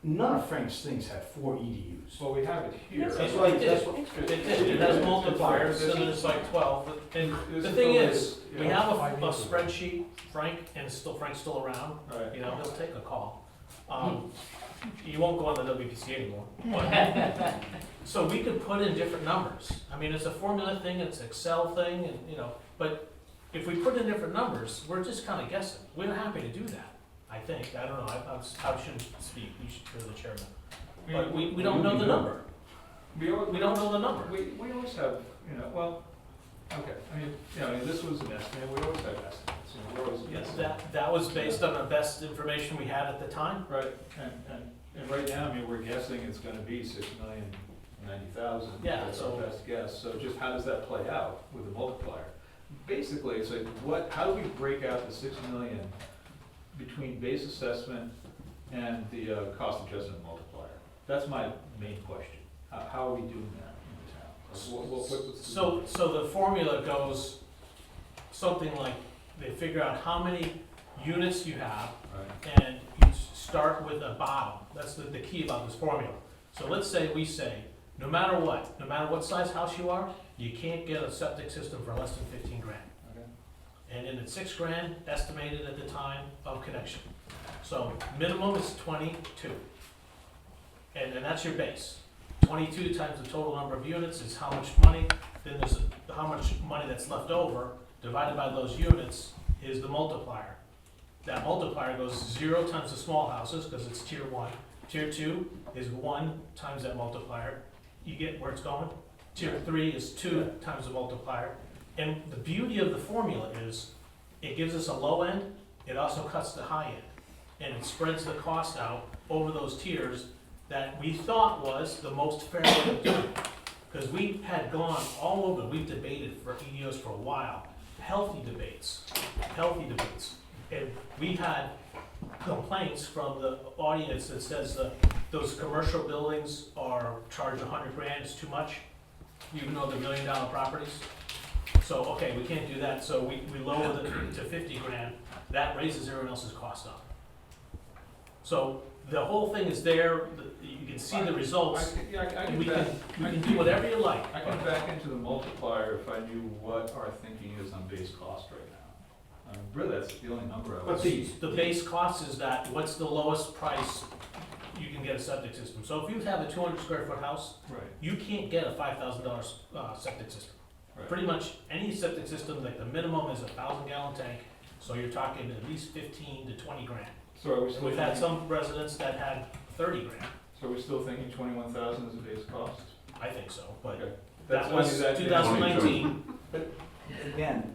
none of Frank's things had 4 EDUs. well, we have it here. That's That's what why, it that's is. what, It has multipliers, and then it's like 12, and This the is thing the is, latest, we yeah. have a spreadsheet, Frank, and Frank's still around, Right. you know, he'll take a call. You won't go on the WPC anymore. So we could put in different numbers. I mean, it's a formula thing, it's an Excel thing, and, you know, but if we put in different numbers, we're just kinda guessing. We're happy to do that, I think. I don't know, I shouldn't speak, you should go to the chairman. But we don't know the number. We don't know the number. We always have, you know, well, okay, I mean, you know, this was an estimate, we always have estimates, you know, we're always. Yes, that was based on the best information we had at the time. Right, and right now, I mean, we're guessing it's gonna be 6,090,000. Yeah, That's our so- best guess, so just how does that play out with the multiplier? Basically, it's like, how do we break out the 6 million between base assessment and the cost adjustment multiplier? That's my main question. How are we doing that in the town? Like, what's the- So the formula goes something like, they figure out how many units you have, Right, and you start with a bottom. That's the key about this formula. So let's say we say, no matter what size house you are, you can't get a septic system for less than 15 grand. okay. And then it's 6 grand estimated at the time of connection. So minimum is 22. And that's your base. 22 times the total number of units is how much money, then there's how much money that's left over, divided by those units is the multiplier. That multiplier goes 0 times the small houses, because it's tier 1. Tier 2 is 1 times that multiplier. You get where it's going? Tier 3 is 2 times the multiplier. And the beauty of the formula is, it gives us a low end, it also cuts the high end. And it spreads the cost out over those tiers that we thought was the most fair way of doing it. Because we had gone all over, we've debated for EDOs for a while, healthy debates. And we had complaints from the audience that says those commercial buildings are charged 100 grand, it's too much, even though they're $1 million properties. So, okay, we can't do that, so we lower it to 50 grand, that raises everyone else's cost up. So the whole thing is there, you can see the results, I and can we back, can do whatever you like. I can back into the multiplier if I knew what our thinking is on base cost right now. Really, that's the only number I but was. The base cost is that, what's the lowest price you can get a septic system? So if you have a 200 square foot house, Right, you can't get a $5,000 septic system. right. Pretty much any septic system, like the minimum is a 1,000-gallon tank, so you're talking at least 15 to 20 grand. So are we And still we've had thinking, some residents that had 30 grand, so are we still thinking 21,000 as a base cost? I think so, but Okay. that was That's- 2019. Again,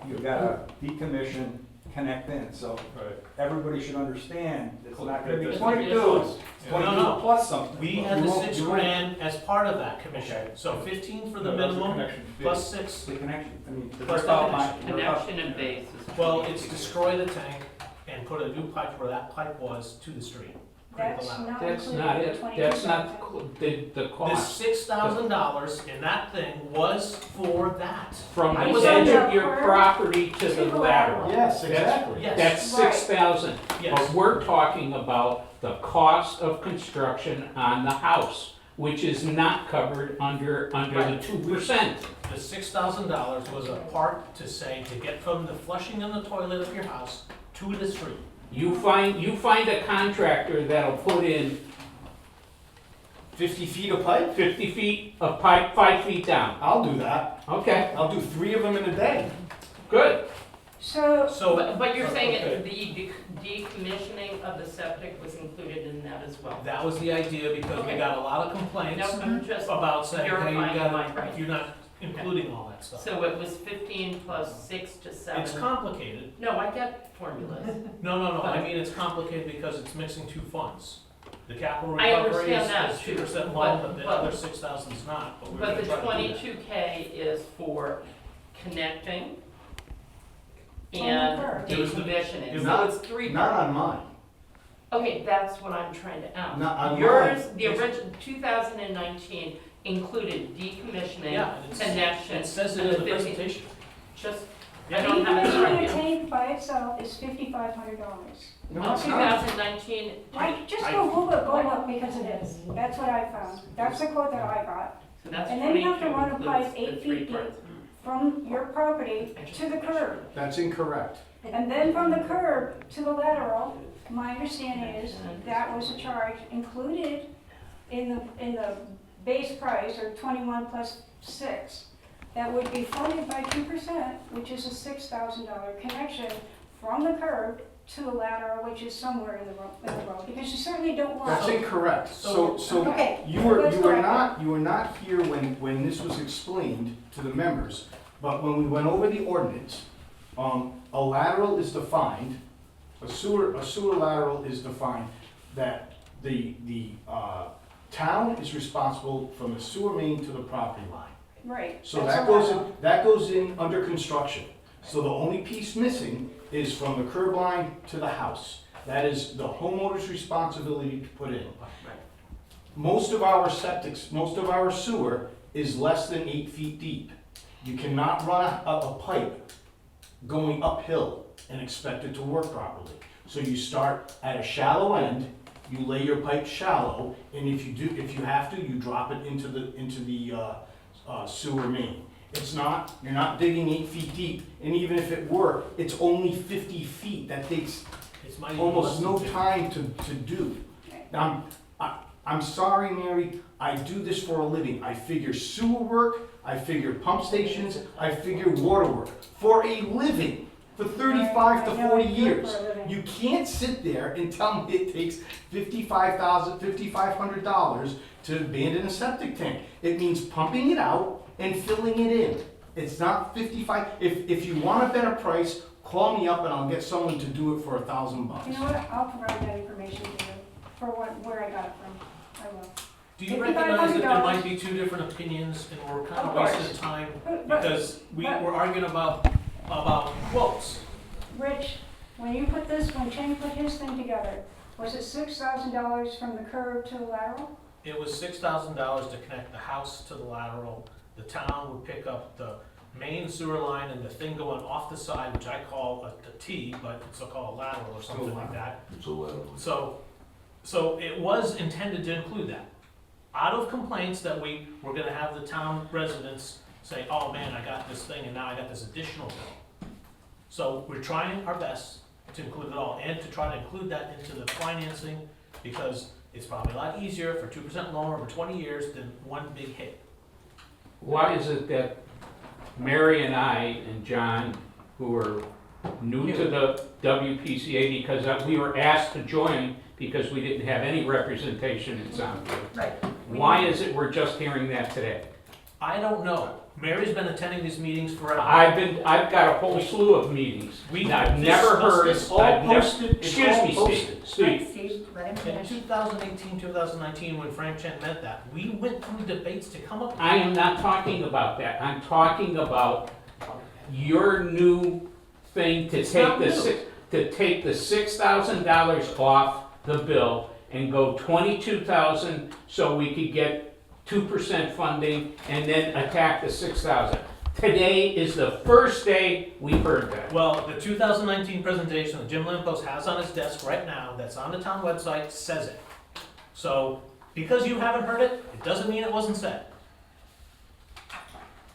you've got to decommission, connect in, so Right. everybody should understand, it's not gonna be That's 22, it's Yeah. 22 No, no. plus something. We had the You won't- 6 you won't- grand as part of that commission, Okay. so 15 for the No, that's the minimum, connection fee. plus 6. The connection, I mean, the Plus rest the of my. Connection and base is. Well, it's destroy the tank and put a new pipe where that pipe was to the street. Create the That's lateral. not That's included not in the it, 22,000. that's not the The cost. $6,000 in that thing was for that. From I the was edge on of the your curb property to the lateral. Yes, exactly. Yes. That's Right. 6,000. Yes. But we're talking about the cost of construction on the house, which is not covered under the 2%. The $6,000 was a part to say, to get from the flushing in the toilet of your house to the street. You find a contractor that'll put in 50 feet of pipe? 50 feet of pipe, 5 feet down. I'll do that. Okay, I'll do 3 of them in a day. good. So, So, But you're saying Okay. the decommissioning of the septic was included in that as well? that was the idea, because we Okay. got a lot of No, complaints I'm just, about saying, hey, verifying you my gotta, right. you're not including all that stuff. so it was 15 plus 6 to 7? It's complicated. No, I get formulas. No, I mean, it's complicated because it's mixing 2 funds. The capital I recovery understand that is too, 2% loan, but- but the but- other 6,000 is not, but we're But gonna the try to do that. 22K is for connecting On the and curb. It was the- decommissioning, it so was- it's 3 Not parts. on mine. Okay, that's what I'm trying to ask. Not on Yours, mine. the original, 2019 included decommissioning, Yeah, and it's- connection, It says it and in the 15 presentation. just, I Yeah. don't have it in front of decommissioning a me. tank by itself is $5,500. No, it's not. 2019, Like, just go Google it, go look, because it is. That's what I found. That's the quote that I got. so that's And then you have to 22 run a includes pipe the 8 3 feet deep. parts. From your property I just to the wanna make sure. curb. That's incorrect. And then from the curb to the lateral, my understanding is that was a charge included in the base price, or 21 plus 6. That would be funded by 2%, which is a $6,000 connection from the curb to the lateral, which is somewhere in the road, because you certainly don't want. That's incorrect. So Okay. you were Let's correct it. you were not here when this was explained to the members, but when we went over the ordinance, a lateral is defined, a sewer lateral is defined that the town is responsible from the sewer main to the property line. Right. So that's that a goes lateral. in, that goes in under construction. So the only piece missing is from the curb line to the house. That is the homeowner's responsibility to put in. Most of our septics, most of our sewer is less than 8 feet deep. You cannot run a pipe going uphill and expect it to work properly. So you start at a shallow end, you lay your pipe shallow, and if you have to, you drop it into the sewer main. It's not, you're not digging 8 feet deep, and even if it were, it's only 50 feet. That takes It's mighty less almost than no 50. time to do. I'm sorry, Mary, I do this for a living. I figure sewer work, I figure pump stations, I figure water work for a living, for 35 to I know 40 you do it years. for a living. You can't sit there and tell me it takes $5,500 to abandon a septic tank. It means pumping it out and filling it in. It's not 55, if you want a better price, call me up and I'll get someone to do it for $1,000. You know what, I'll provide that information to you, for where I got it from. I will. Do you recognize that there $5,500. might be 2 different opinions, and we're kind Of of course. wasting time, But, because we're arguing about quotes. Rich, when Chang put his thing together, was it $6,000 from the curb to the lateral? It was $6,000 to connect the house to the lateral. The town would pick up the main sewer line and the thing going off the side, which I call a T, but it's called a lateral or something like that. It's a lateral. So it was intended to include that. Out of complaints that we were gonna have the town residents say, oh man, I got this thing and now I got this additional bill. So we're trying our best to include it all and to try to include that into the financing, because it's probably a lot easier for 2% loan over 20 years than one big hit. Why is it that Mary and I and John, who are new to the WPCA, because we were asked to join because we didn't have any representation in Soundview. Right. Why is it we're just hearing that today? I don't know. Mary's been attending these meetings forever. I've got a whole slew of meetings. We I've never discussed heard, this. I've never, posted, it's excuse all me, posted. Steve. Let Steve, let him In finish. 2018, 2019, when Frank Chen meant that, we went through debates to come up with. I am not talking about that. I'm talking about your new thing to It's take not the new. $6,000 off the bill and go 22,000 so we could get 2% funding and then attack the 6,000. Today is the first day we've heard that. Well, the 2019 presentation that Jim Lampos has on his desk right now, that's on the town website, says it. So, because you haven't heard it, it doesn't mean it wasn't said.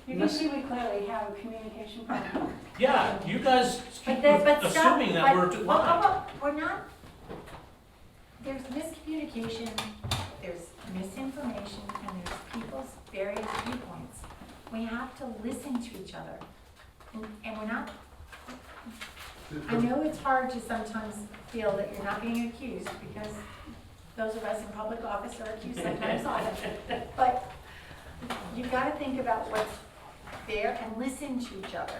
You can see we clearly have a communication problem. Yeah, you guys keep But stop, assuming that we're but, lying. we're not, there's miscommunication, there's misinformation, and there's people's various viewpoints. We have to listen to each other, and we're not, I know it's hard to sometimes feel that you're not being accused, because those of us in public office are accused sometimes often. But you've got to think about what's there and listen to each other.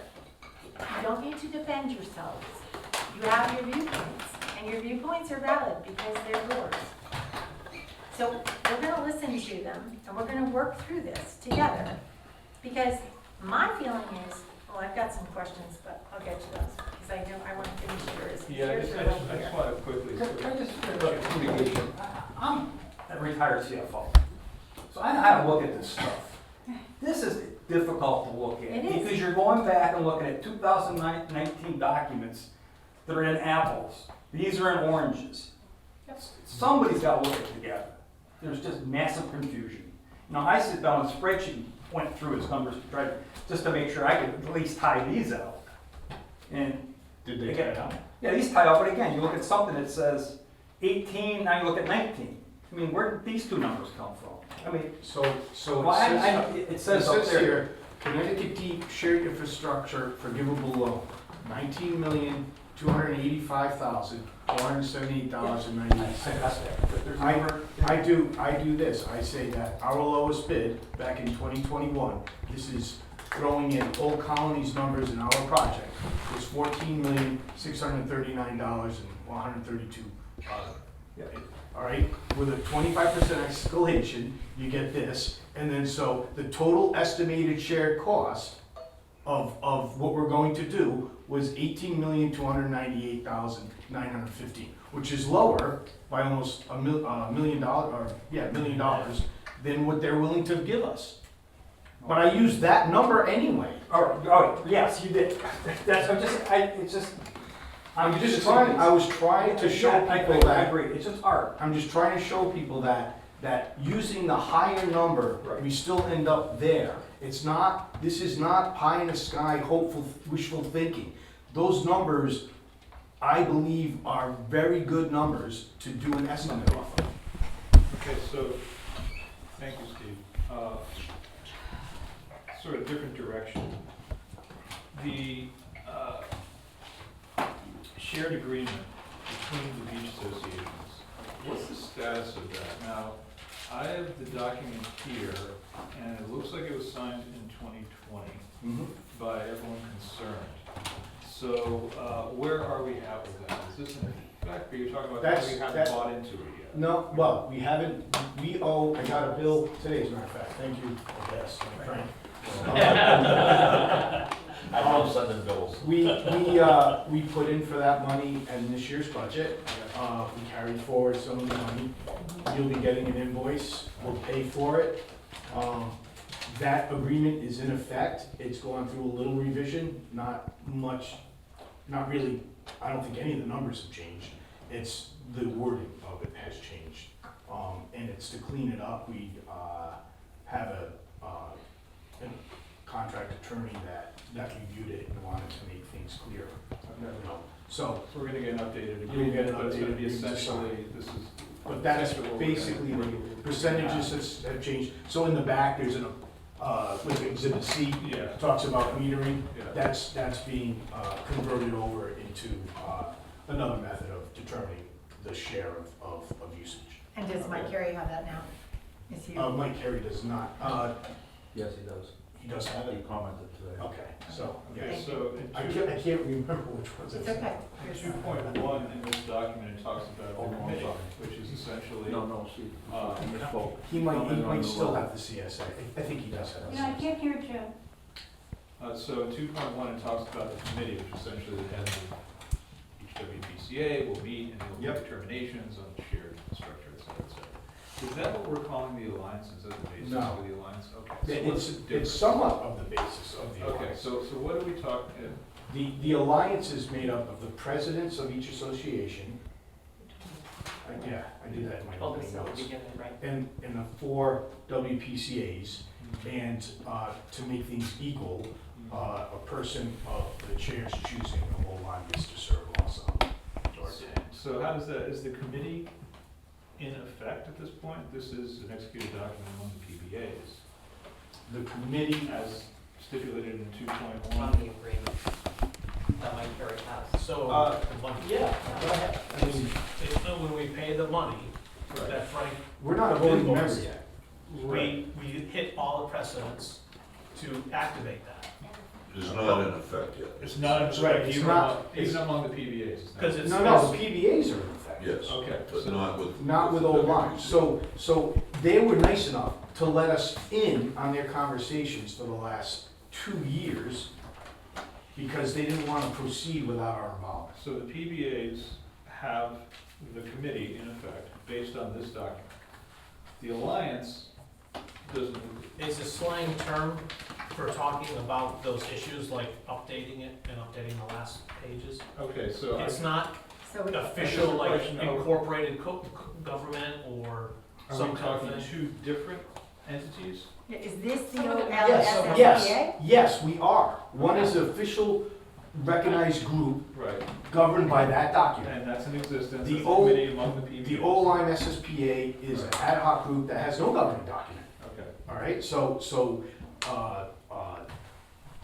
You don't need to defend yourselves. You have your viewpoints, and your viewpoints are valid because they're yours. So we're gonna listen to them, and we're gonna work through this together. Because my feeling is, well, I've got some questions, but I'll get to those, because I know I want to finish yours. Yeah, I Yours just, are I over just, I here. just want to quickly. Can I just finish with communication? I'm a retired CFO, so I know how to look at this stuff. This is difficult to look at. It is. Because you're going back and looking at 2019 documents that are in apples. These are in oranges. Somebody's got to look at it together. There's just massive confusion. Now, I sit down and spreadsheet, went through his numbers to try to, just to make sure I could at least tie these out. And Did they get it out? yeah, these tie out, but again, you look at something that says 18, now you look at 19. I mean, where did these two numbers come from? I mean, So well, it says up there. here, Connecticut Deep Shared Infrastructure Forgivable Loan, $19,285,478.98. I do this, I say that our lowest bid back in 2021, this is throwing in Old Colony's numbers in our project, was $14,639,132. All right, with a 25% escalation, you get this, and then so the total estimated shared cost of what we're going to do was $18,298,915, which is lower by almost $1 million, $1 million than what they're willing to give us. But I used that number anyway. Oh, yes, you did. That's, I was trying to show people I that, agree, it's just art. I'm just trying to show people that using the higher number, Right. we still end up there. It's not, this is not pie in the sky, hopeful, wishful thinking. Those numbers, I believe, are very good numbers to do an estimate off of. Okay, so, thank you, Steve. Sort of different direction. The shared agreement between the beach associations, what's the status of that? Now, I have the document here, and it looks like it was signed in 2020 by everyone concerned. So, where are we at with that? Is this in effect, or you're talking about that we haven't bought into it yet? No, well, we haven't, we owe, I got a bill today, as a matter of fact, thank you, yes, Frank. I love sending bills. We put in for that money in this year's budget. We carried forward some of the money. You'll be getting an invoice, we'll pay for it. That agreement is in effect. It's gone through a little revision, not much, not really, I don't think any of the numbers have changed. It's the wording of it has changed. And it's to clean it up. We have a contract attorney that reviewed it and wanted to make things clear. So, So we're gonna get an updated You'll get an agreement, but it's gonna be updated agreement to sign. essentially, this is. but that's essentially what we're basically gonna the do. percentages have changed. So in the back, there's an, like Exhibit C, Yeah, talks about metering. yeah. That's being converted over into another method of determining the share of usage. And does Mike Carey have that now? Is he? Mike Carey does not. Yes, he does. He does have He it? commented today. Okay, so, Okay, yes. so I in can't remember which ones It's it's. okay. two point one in this document, it talks about Oh, the no, I'm committee, sorry. which is essentially. No, see, I misspoke. He Commented on might the still letter. have the CSA. I think he does have the You know, I CSA. can't hear Jim. So in 2.1, it talks about the committee, which essentially the head of each WPCA will meet and they'll make determinations on the shared structure, et cetera, et cetera. Is that what we're calling the alliance? Is that the basis No. for the alliance? Okay. So what's the It's difference? somewhat of the basis of the Okay, alliance. so what are we talking, The alliance is made up of the presidents of each association. Yeah, I did that in my Told us opening at the notes. beginning, right? And the 4 WPCAs, and to make things equal, a person of the chair's choosing the whole line gets to serve also. Or so how does that, is the committee in effect at this point? This is an executed document among the PBAs, The committee, as stipulated in 2.1. On the agreement that Mike Perry has. So, the money. yeah, go ahead. I mean, When we pay the money, Right. that Frank, we're not a voting member Invoice. yet. we hit all the precedents to activate that. It's not in effect yet. It's not, Right, right, it's even not- among, even among the PBAs. it's not. Because it's. No, the PBAs are in effect. Yes, Okay, but so- not with. Not with the old lines. WPCA. So they were nice enough to let us in on their conversations for the last 2 years because they didn't want to proceed without our involvement. So the PBAs have the committee in effect, based on this document. The alliance doesn't, It's a slang term for talking about those issues, like updating it and updating the last pages. okay, so I, It's not So we, official, like question of- incorporated government or are we some kind talking of thing. two different entities? is this the Some of them- OLSSPA? Yes, we are. One is an official recognized group Right, governed by that document. and that's in existence, The as a old- committee among the PBAs. The O-Line SSPA is an ad hoc group that has no governing document, Okay, all right? So,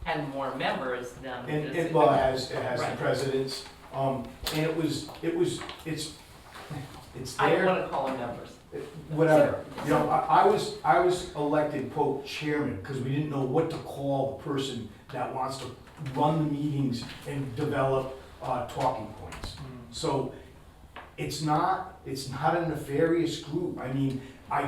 And more members than and this. it, well, it has the Right. presidents, and it's I there. don't wanna call them members. Whatever, you know, I was elected, quote, chairman, because we didn't know what to call the person that wants to run the meetings and develop, talking points. So, it's not a nefarious group, I mean, I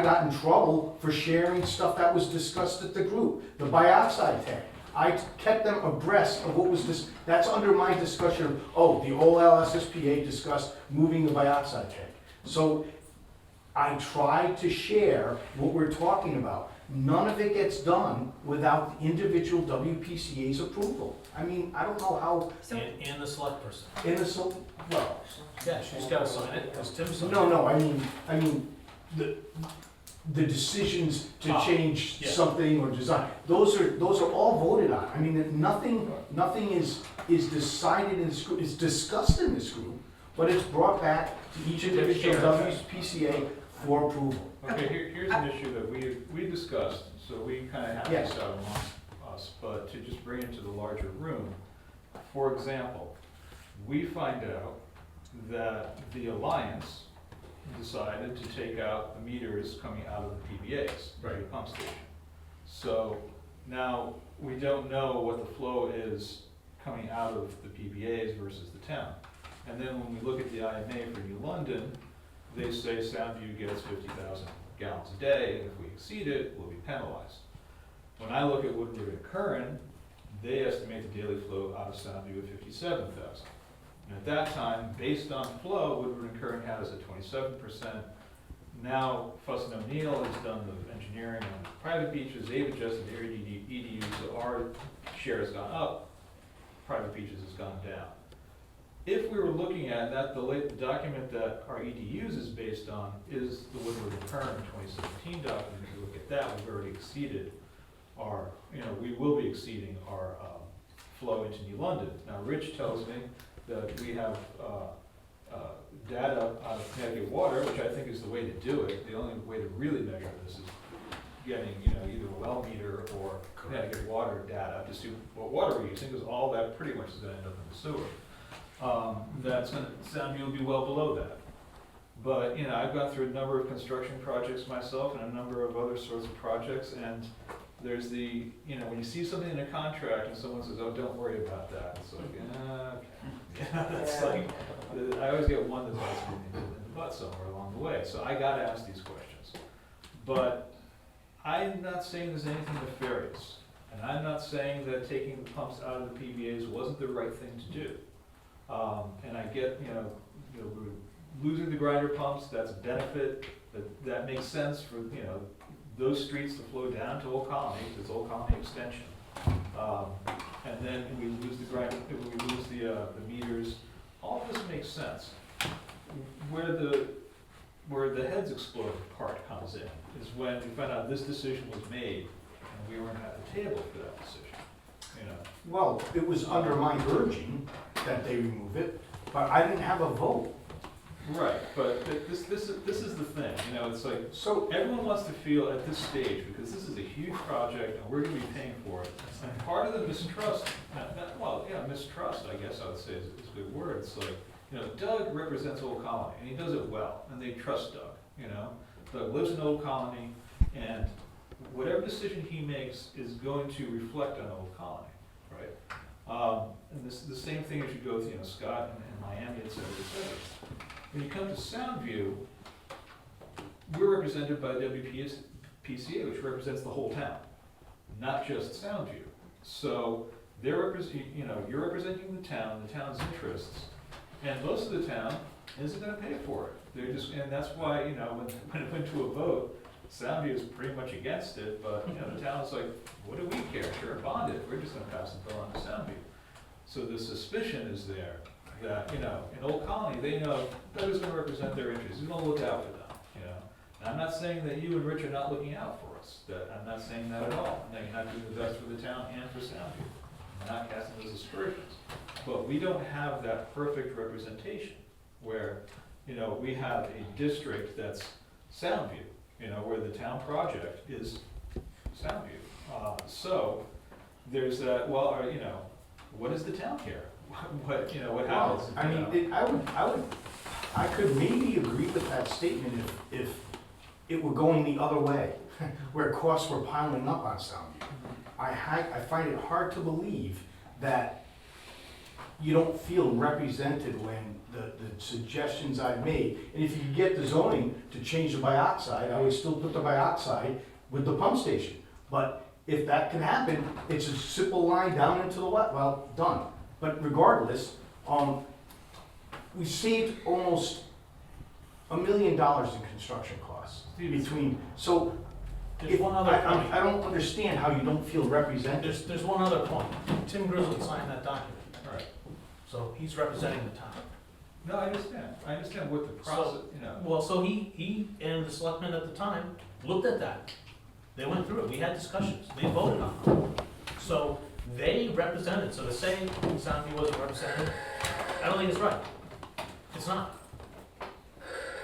got in trouble for sharing stuff that was discussed at the group, the bioxide tank. I kept them abreast of what was that's under my discussion of, the OLSSPA discussed moving the bioxide tank. So I tried to share what we're talking about. None of it gets done without the individual WPCA's approval. I mean, I don't know how, So, And the select person. well, Yeah, she's gotta sign it, because Tim signed it. no, I mean, the decisions to Ah, change yeah. something or design, those are all voted on. I mean, nothing is decided in this group, it's discussed in this group, but it's brought back to each individual WPCA for approval. okay, here's an issue that we discussed, so we kinda have Yes. this out amongst us, but to just bring it to the larger room. For example, we find out that the alliance decided to take out the meters coming out of the PBAs, the Right. pump station. So now, we don't know what the flow is coming out of the PBAs versus the town. And then when we look at the IMA for New London, they say Soundview gets 50,000 gallons a day, and if we exceed it, we'll be penalized. When I look at Woodward and Curran, they estimate the daily flow out of Soundview at 57,000. And at that time, based on flow, Woodward and Curran had us at 27%. Now, Fuss and O'Neill has done the engineering on private beaches, they've adjusted their EDUs, so our share has gone up, private beaches has gone down. If we were looking at that, the document that our EDUs is based on is the Woodward and Curran 2017 document. If you look at that, we've already exceeded our, we will be exceeding our flow into New London. Now, Rich tells me that we have data out of Connecticut Water, which I think is the way to do it. The only way to really measure this is getting, either a well meter or Connecticut Water data to see what water we're using, because all that pretty much is gonna end up in the sewer. Soundview will be well below that. But, you know, I've gone through a number of construction projects myself and a number of other sorts of projects, and there's the, you know, when you see something in a contract and someone says, oh, don't worry about that, it's like, okay. Yeah, that's like, I always get one that bites me in the butt somewhere along the way, so I gotta ask these questions. But I'm not saying there's anything nefarious, and I'm not saying that taking the pumps out of the PBAs wasn't the right thing to do. And I get, we're losing the grinder pumps, that's a benefit, that makes sense for, you know, those streets to flow down to Old Colony, it's Old Colony Extension. And then we lose the grinder, we lose the meters, all of this makes sense. Where the heads explode part comes in, is when we found out this decision was made, and we weren't at the table for that decision, you know. Well, it was under my urging that they remove it, but I didn't have a vote. Right, but this is the thing, you know, it's like, So, everyone wants to feel at this stage, because this is a huge project and we're gonna be paying for it. And part of the mistrust, mistrust, I guess I would say is a good word. It's like, you know, Doug represents Old Colony and he does it well, and they trust Doug, you know? Doug lives in Old Colony, and whatever decision he makes is going to reflect on Old Colony, right? And the same thing as you go with, you know, Scott and Miami, et cetera, et cetera. When you come to Soundview, we're represented by WPCA, which represents the whole town, not just Soundview. So you're representing the town's interests, and most of the town isn't gonna pay for it. And that's why, you know, when it went to a vote, Soundview is pretty much against it, but, you know, the town is like, what do we care? Sure, bond it, we're just gonna pass the bill on to Soundview. So the suspicion is there that, you know, in Old Colony, they know Doug is gonna represent their interests, he's gonna look out for them, you know? And I'm not saying that you and Rich are not looking out for us, I'm not saying that at all. I'm you're not doing the best for the town and for Soundview. I'm not casting those aspersions. But we don't have that perfect representation where, you know, we have a district that's Soundview, you know, where the town project is Soundview. So there's that, you know, what does the town care? What, you know, what happens? I mean, I could maybe agree with that statement if it were going the other way, where costs were piling up on Soundview. I find it hard to believe that you don't feel represented when the suggestions I've made, and if you get the zoning to change the bioxide, I would still put the bioxide with the pump station. But if that can happen, it's a simple line down into the well, done. But regardless, we saved almost $1 million in construction costs between, so. There's one other point. I don't understand how you don't feel represented. There's one other point. Tim Grizzle signed that document, Right. so he's representing the town. No, I understand what the process, you know. Well, so he and the selectmen at the time looked at that. They went through it, we had discussions, they voted on it. So they represented, so to say Soundview wasn't represented, I don't think it's right. It's not.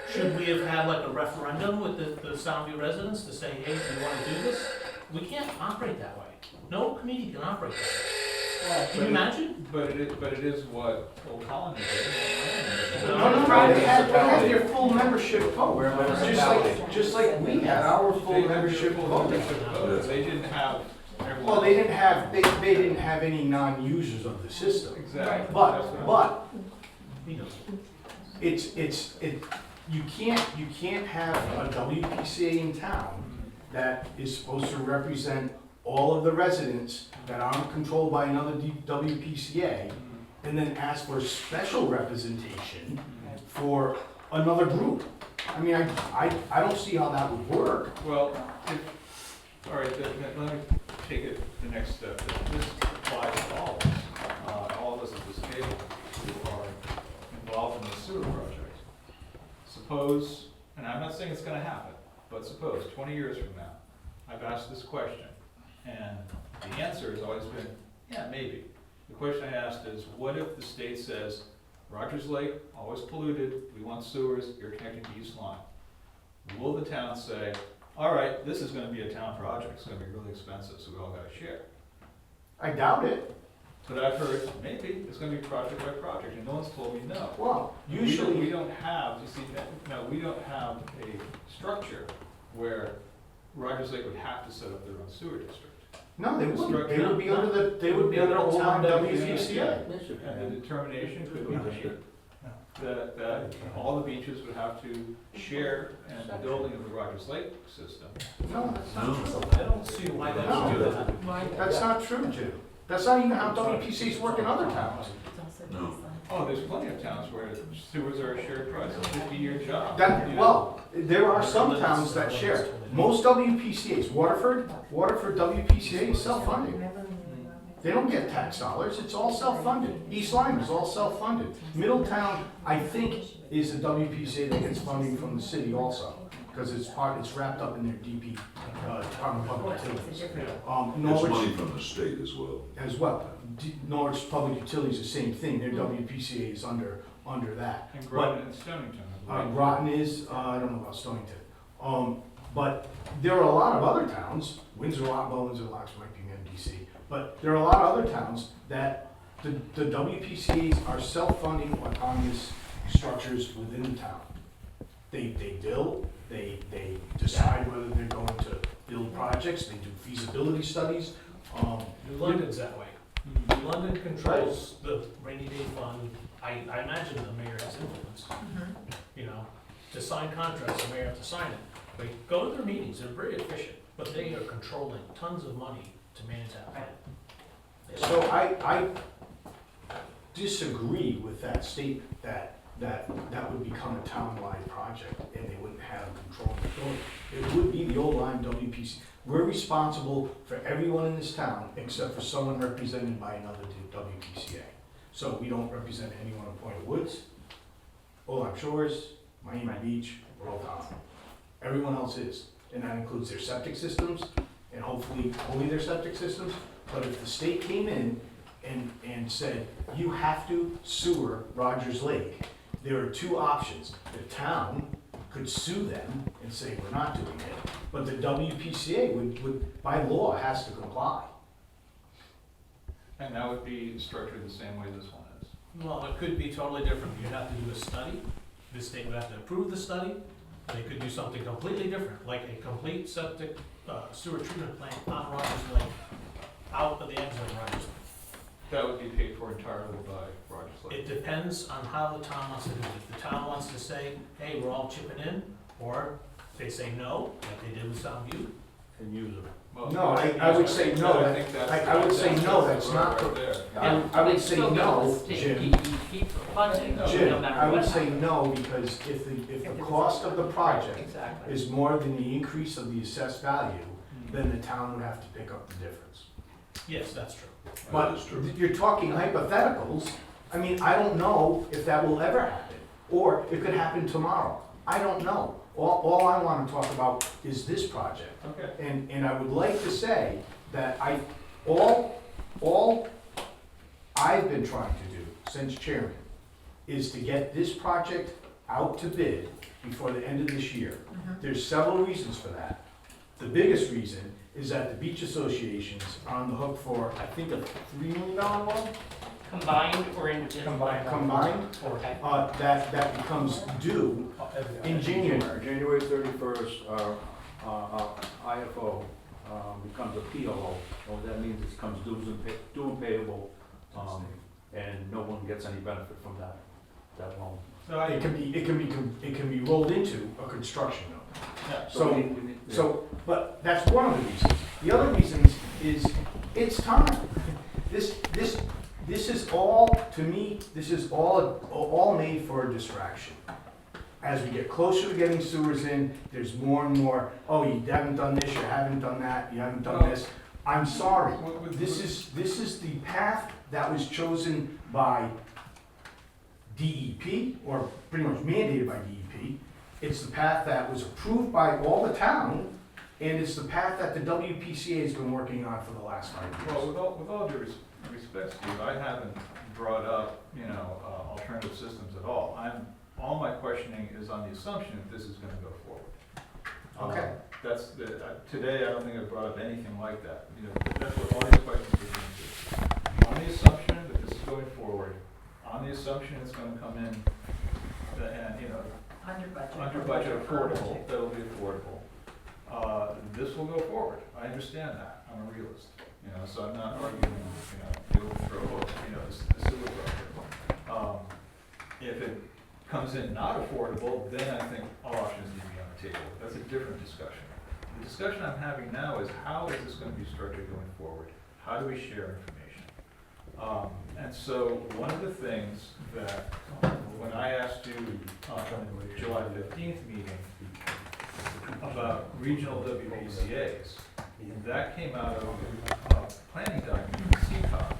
Should we have had like a referendum with the Soundview residents to say, hey, do you wanna do this? We can't operate that way. No committee can operate that way. Can you imagine? But it is what Old Colony did. No, they had their full membership vote, just like we had our full membership vote. They didn't have. Well, they didn't have any non-users of the system. Exactly. But He knows. you can't have a WPCA in town that is supposed to represent all of the residents that aren't controlled by another WPCA, and then ask for special representation for another group. I mean, I don't see how that would work. Well, all right, let me take it the next step. This applies to all of us at this table who are involved in the sewer project. Suppose, and I'm not saying it's gonna happen, but suppose 20 years from now, I've asked this question, and the answer has always been, yeah, maybe. The question I asked is, what if the state says, Rogers Lake, always polluted, we want sewers, you're connecting to East Line? Will the town say, all right, this is gonna be a town project, it's gonna be really expensive, so we all gotta share? I doubt it. But I've heard, maybe, it's gonna be project by project, and no one's told me no. Well, We usually, don't have, you see, no, we don't have a structure where Rogers Lake would have to set up their own sewer district. no, they wouldn't. They would be under the, they would be under Old Line WPCA. And the determination could be made that all the beaches would have to share in the building of the Rogers Lake system. No, that's not true. I don't see why that should do that. That's not true, Jim. That's not even how WPCs work in other towns. No. Oh, there's plenty of towns where sewers are a shared price, a 50-year job. That, well, there are some towns that share. Most WPCA's, Waterford WPCA is self-funded. They don't get tax dollars, it's all self-funded. East Lyme is all self-funded. Middletown, I think, is a WPCA that gets funding from the city also, because it's wrapped up in their DP, Department of Public Utilities. It's Norwich money from the state as well. as well. Norwich Public Utilities, the same thing, their WPCA is under that. And Groton and Stonington, I believe. Groton is, I don't know about Stonington. But there are a lot of other towns, Windsor Locks might be MDC, but there are a lot of other towns that the WPCA's are self-funding autonomous structures within the town. They build, they decide whether they're going to build projects, they do feasibility studies. New London's that way. New London controls the rainy day fund. I imagine the mayor has influence, you know, to sign contracts, the mayor has to sign it. But go to their meetings, they're very efficient, but they are controlling tons of money to manage that fund. So I disagree with that statement that would become a town-wide project and they wouldn't have control of the building. It would be the Old Lyme WPC. We're responsible for everyone in this town except for someone represented by another WPCA. So we don't represent anyone in Point of Woods, Old Lyme Shores, Miami Beach, or Old Town. Everyone else is, and that includes their septic systems, and hopefully only their septic systems. But if the state came in and said, you have to sewer Rogers Lake, there are two options. The town could sue them and say, we're not doing it, but the WPCA would by law, has to comply. And that would be structured the same way this one is. Well, it could be totally different. You'd have to do a study. The state would have to approve the study. They could do something completely different, like a complete septic sewer treatment plant on Rogers Lake, out of the exit of Rogers Lake. That would be paid for entirely by Rogers Lake. It depends on how the town wants to do it. If the town wants to say, hey, we're all chipping in, or they say no, like they did with Soundview. And use them. Well, No, I would say no, I think that's- I would say no, that's not right there. I would say no, Jim. Keep funding, no Jim, matter I would what say happens. no, because if the cost of the project Exactly. is more than the increase of the assessed value, then the town would have to pick up the difference. Yes, that's true. But That is true. you're talking hypotheticals. I mean, I don't know if that will ever happen, or it could happen tomorrow. I don't know. All I want to talk about is this project. Okay. And I would like to say that all I've been trying to do since chairman is to get this project out to bid before the end of this year. There's several reasons for that. The biggest reason is that the beach associations are on the hook for, I think, a $3 million loan Combined or individual? combined, Okay. that becomes due in January. January 31st, IFO becomes a PLO. Well, that means it becomes due and payable, and no one gets any benefit from that loan. So It can be rolled into a construction note. yeah, So, we need- yeah. but that's one of the reasons. The other reasons is, it's time. This is all, to me, this is all made for a distraction. As we get closer to getting sewers in, there's more and more, oh, you haven't done this, you haven't done that, you haven't done this. I'm sorry, this is the path that was chosen by DEP, or pretty much mandated by DEP. It's the path that was approved by all the town, and it's the path that the WPCA has been working on for the last 5 years. well, with all due respect, Steve, I haven't brought up, alternative systems at all. All my questioning is on the assumption that this is gonna go forward. Okay. Today, I don't think I've brought up anything like that. That's what all these questions are to. the assumption that this is going forward, on the assumption it's gonna come in, and, you know, Under budget. under budget affordable, that'll be affordable. This will go forward, I understand that, I'm a realist, you know, so I'm not arguing, you know, you'll throw, you know, the sewer project. If it comes in not affordable, then I think all options need to be on the table, that's a different discussion. The discussion I'm having now is how is this gonna be structured going forward? How do we share information? And so one of the things that, when I asked you on the July 15th meeting about regional WPCA's, that came out of planning document, CCOG.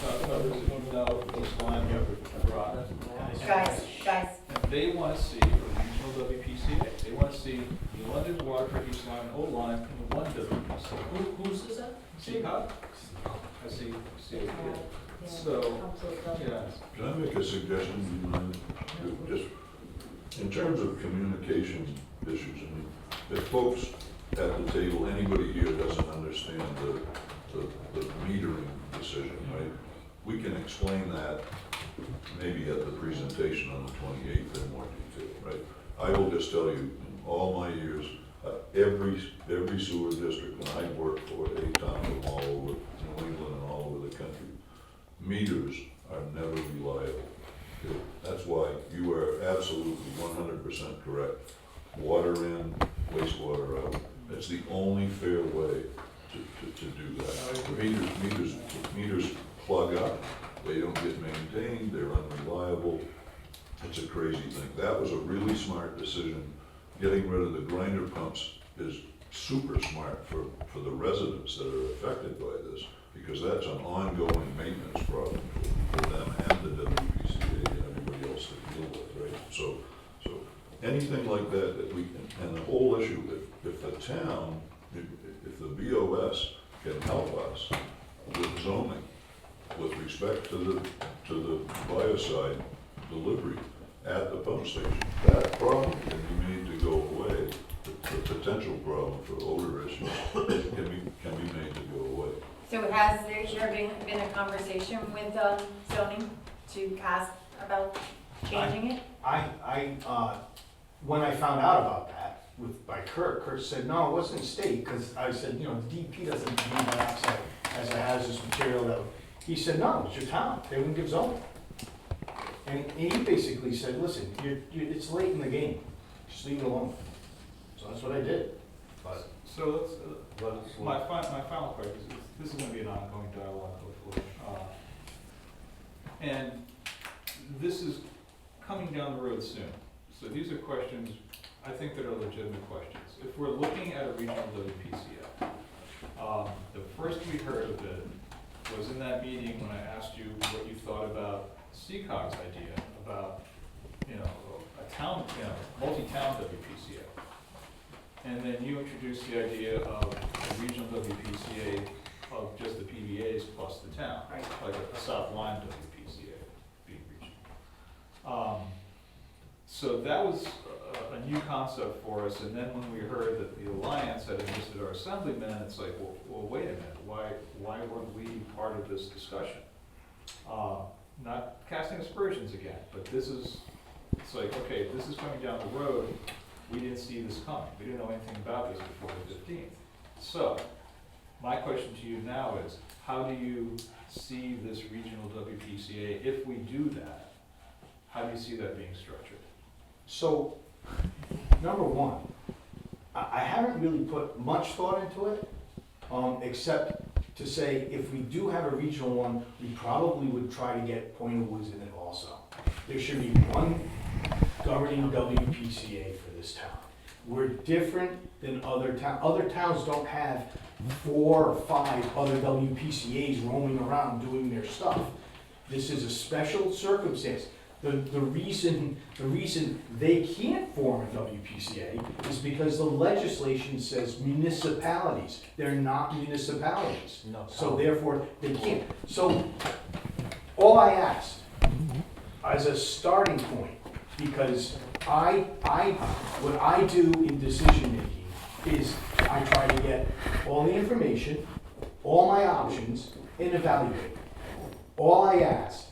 Others don't know this line brought. Guys, And they want to see a regional WPCA. They want to see the London, Waterford, East Lyme, Old Lyme, and one WPCA. Who's this at? CCOG? I see it here. So, yeah. Can I make a suggestion, do you mind? Just, in terms of communication issues, I mean, if folks at the table, anybody here doesn't understand the metering decision, right? We can explain that maybe at the presentation on the 28th in more detail, right? I will just tell you, in all my years, every sewer district, and I've worked for a town from all over New England and all over the country, meters are never reliable. Okay? That's why you are absolutely 100% correct. Water in, wastewater out. That's the only fair way to do that. Meters plug up, they don't get maintained, they're unreliable. It's a crazy thing. That was a really smart decision. Getting rid of the grinder pumps is super smart for the residents that are affected by this, because that's an ongoing maintenance problem for them and the WPCA and everybody else to deal with, right? So anything like that we can, and the whole issue, if the town, if the BOS can help us with zoning, with respect to the biocide delivery at the pump station, that problem can be made to go away. The potential problem for odor issues can be made to go away. so has there been a conversation with zoning to ask about changing it? When I found out about that by Kurt said, no, it wasn't state, because I said, you know, the DP doesn't deem monoxide as a hazardous material. He said, no, it's your town, they wouldn't give zoning. And he basically said, listen, it's late in the game, just leave it alone. So that's what I did. But So my final question is, this is going to be an ongoing dialogue, hopefully. And this is coming down the road soon. So these are questions, I think, that are legitimate questions. If we're looking at a regional WPCA, the first we heard of it was in that meeting when I asked you what you thought about CCOG's idea about, you know, a town, you know, multi-town WPCA. And then you introduced the idea of a regional WPCA of just the PVAs plus the town, like a South Lyme WPCA being regional. So that was a new concept for us, and then when we heard that the Alliance had enlisted our assemblymen, it's like, well, wait a minute, why weren't we part of this discussion? Not casting aspersions again, but it's like, okay, this is coming down the road, we didn't see this coming, we didn't know anything about this before the 15th. So, my question to you now is, how do you see this regional WPCA, if we do that, how do you see that being structured? So, number one, I haven't really put much thought into it, except to say if we do have a regional one, we probably would try to get Point of Woods in it also. There should be one governing WPCA for this town. We're different than other towns. Other towns don't have 4 or 5 other WPCAs roaming around doing their stuff. This is a special circumstance. The reason they can't form a WPCA is because the legislation says municipalities. They're not municipalities. No. So therefore, they can't. So all I asked as a starting point, because what I do in decision making is I try to get all the information, all my options, and evaluate. All I asked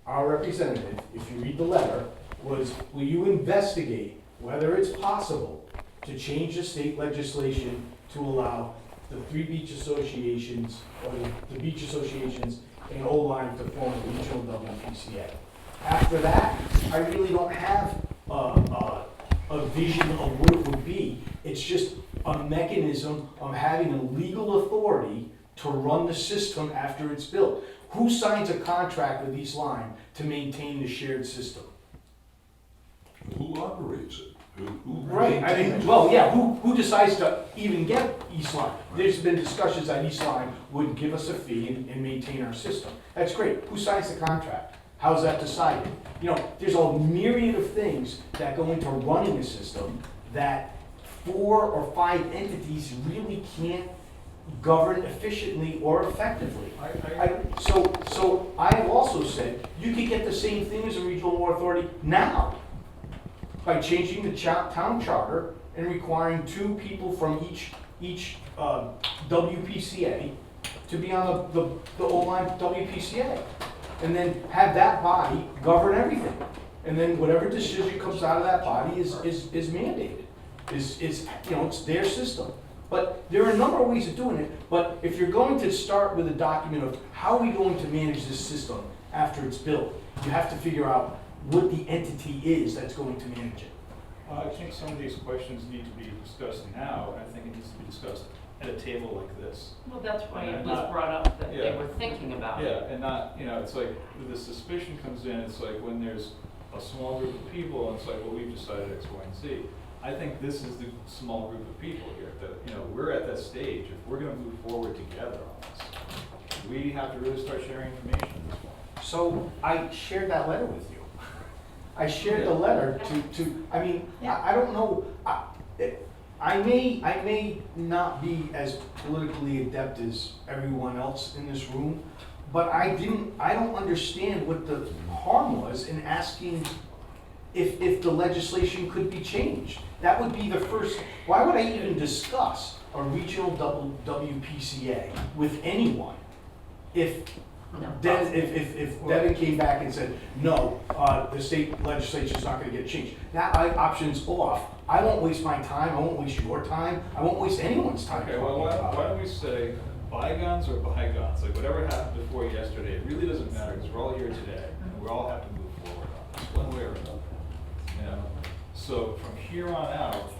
our representative, if you read the letter, was, will you investigate whether it's possible to change the state legislation to allow the three beach associations, or the beach associations in Old Lyme to form a regional WPCA. After that, I really don't have a vision of what it would be. It's just a mechanism of having a legal authority to run the system after it's built. Who signs a contract with East Lyme to maintain the shared system? Who operates it? Who Right, I mean, well, yeah, who decides to even get East Lyme? There's been discussions that East Lyme would give us a fee and maintain our system. That's great. Who signs the contract? How's that decided? You know, there's a myriad of things that go into running a system that 4 or 5 entities really can't govern efficiently or effectively. So I've also said, you could get the same thing as a regional water authority now by changing the town charter and requiring 2 people from each WPCA to be on the Old Lyme WPCA. And then have that body govern everything. And then whatever decision comes out of that body is mandated. You know, it's their system. But there are a number of ways of doing it, but if you're going to start with a document of how are we going to manage this system after it's built, you have to figure out what the entity is that's going to manage it. I think some of these questions need to be discussed now, and I think it needs to be discussed at a table like this. Well, that's why it And was not- brought up that they yeah. were thinking about it. Yeah, and not, you know, it's like, the suspicion comes in, it's like when there's a small group of people, and it's like, well, we've decided X, Y, and Z. I think this is the small group of people here, that, you know, we're at that stage, if we're gonna move forward together on this, we have to really start sharing information at this point. So I shared that letter with you. I shared the letter I mean, I don't know, I may not be as politically adept as everyone else in this room, but I don't understand what the harm was in asking if the legislation could be changed. That would be the first, why would I even discuss a regional WPCA with anyone if Devin came back and said, no, the state legislature's not gonna get changed. That option's off. I won't waste my time, I won't waste your time, I won't waste anyone's time. Okay, well, why don't we say bygones or bygones, like whatever happened before yesterday, it really doesn't matter, because we're all here today, and we all have to move forward on this, one way or another. You know, so from here on out,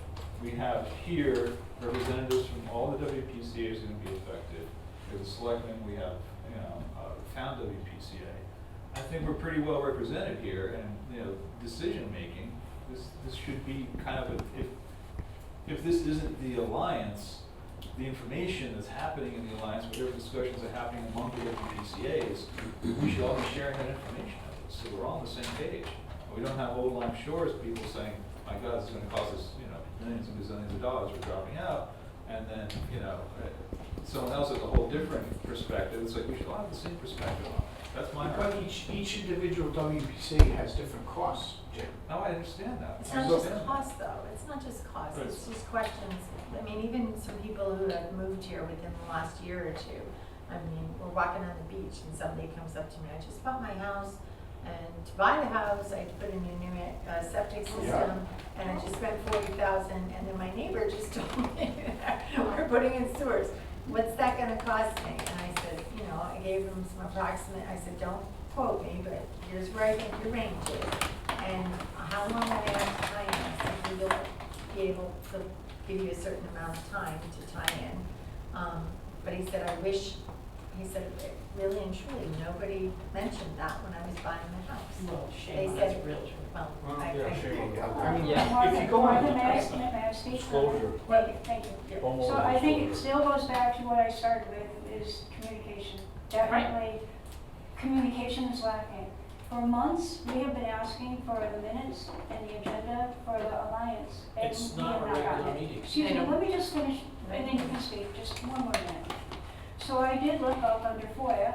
we have here representatives from all the WPCA's going to be affected. We have the selectmen, we have, you know, town WPCA. I think we're pretty well represented here, and, you know, decision making, this should be kind of if this isn't the alliance, the information that's happening in the alliance, whatever discussions are happening among the WPCA's, we should all be sharing that information, so we're all on the same page. We don't have Old Lyme Shores people saying, my God, this is gonna cost us, you know, millions and gazillions of dollars for dropping out. And then, you know, someone else has a whole different perspective. It's like, we should all have the same perspective on it. That's my But argument. each individual WPCA has different costs, Jim. No, I understand that. It's I not just understand that. cost though, it's not just cost, Right. it's just questions. I mean, even some people who have moved here within the last year or two, I mean, we're walking on the beach and somebody comes up to me, I just bought my house, and to buy the house, I had to put in a new septic system, and I just spent $40,000, and then my neighbor just told me, we're putting in sewers. What's that gonna cost me? And I said, you know, I gave him some approximate, I said, don't quote me, but here's where I think your range is. And how long would I have to tie in? I said, we will be able to give you a certain amount of time to tie in. But he said, I wish, he said, really and truly, nobody mentioned that when I was buying the house. Well, They shame on said- that's realtor. Well, Well, I yeah, sure you go. I mean, Yeah. If you go on, May I speak? Disclosure. Thank you. Homeowner So I think it disclosure. still goes back to what I started with, is communication. Definitely, communication is lacking. For months, we have been asking for the minutes and the agenda for the alliance, and It's we not have a not regular gotten it. meeting. Excuse me, I know. let me just finish, and then you can speak, just one more minute. So I did look up under FOIA.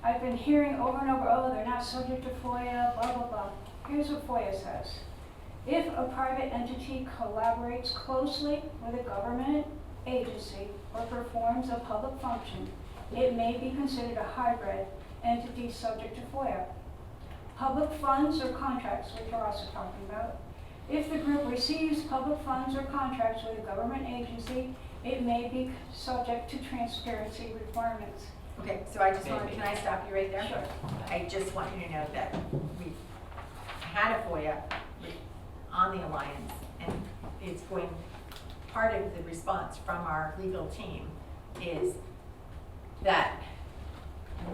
I've been hearing over and over, oh, they're not subject to FOIA, blah, blah, blah. Here's what FOIA says. If a private entity collaborates closely with a government agency or performs a public function, it may be considered a hybrid entity subject to FOIA. Public funds or contracts, which we're also talking about. If the group receives public funds or contracts with a government agency, it may be subject to transparency requirements. Okay, so I just want, can I stop you right there? Sure. I just want you to know that we've had a FOIA on the Alliance, and it's going, part of the response from our legal team is that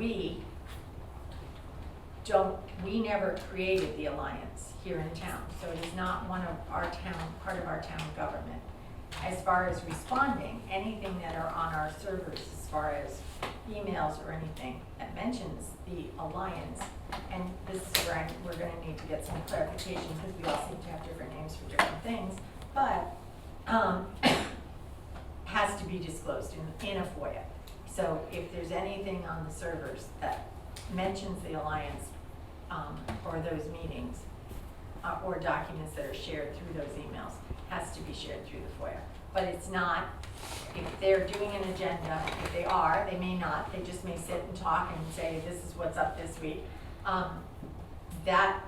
we never created the Alliance here in town, so it is not one of our town, part of our town government. As far as responding, anything that are on our servers, as far as emails or anything that mentions the Alliance, and this is where we're gonna need to get some clarification, because we all seem to have different names for different things, but, has to be disclosed in a FOIA. So if there's anything on the servers that mentions the Alliance, or those meetings, or documents that are shared through those emails, has to be shared through the FOIA. But it's not, if they're doing an agenda, if they are, they may not, they just may sit and talk and say, this is what's up this week. That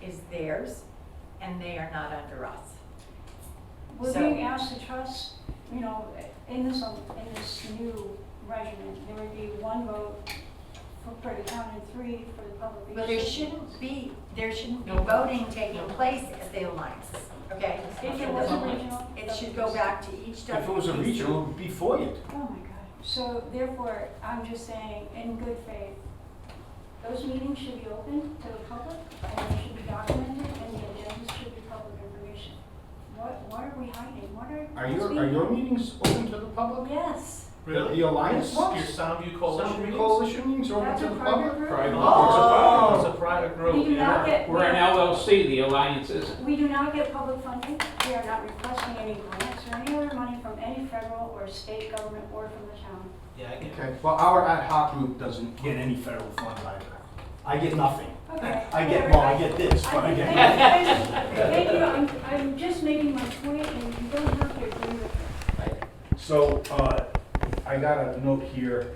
is theirs, and they are not under us. We're So- being asked to trust, you know, in this new regimen, there would be one vote for the town and 3 for the public. But there shouldn't be voting taking place at the Alliance, okay? If it was a regional. It should go back to each WPC. If it was a regional, it would be FOIA'd. Oh my God. So therefore, I'm just saying, in good faith, those meetings should be open to the public, and they should be documented, and the agendas should be public information. What are we hiding? What are? Are your meetings open to the public? Yes. Really? The Alliance? Your Soundview Coalition Some meetings? coalition meetings are open That's to a the private public? group. Oh. It's a private We group, do not yeah. get. We're an LLC, the Alliance isn't. We do not get public funding. We are not requesting any grants or any other money from any federal or state government or from the town. Yeah, I get it. Okay, well, our ad hoc group doesn't get any federal funds either. I get nothing. Okay. I get this, but I get nothing. Thank you. I'm just making my point, and you don't have to agree with it. So, I got a note here,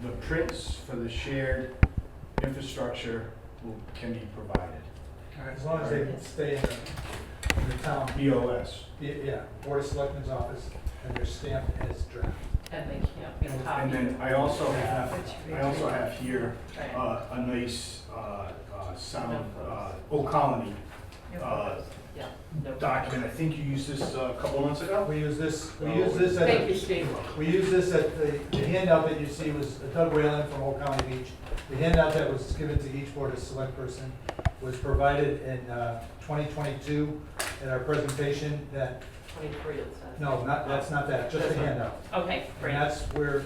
the prints for the shared infrastructure can be provided. As long as they stay in the town, BOS. yeah, Board of Selectmen's office, and they're stamped as draft. And they can't be And copied. then I also have here, a nice, sound, Old Colony, Yeah. no. document. I think you used this a couple months ago? We use this at, Thank you, Steve. we use this at the handout that you see was Doug Whalen from Old County Beach. The handout that was given to each Board of Select person was provided in 2022 at our presentation that, 23 it says. no, that's not that, just the handout. Okay, And great. that's where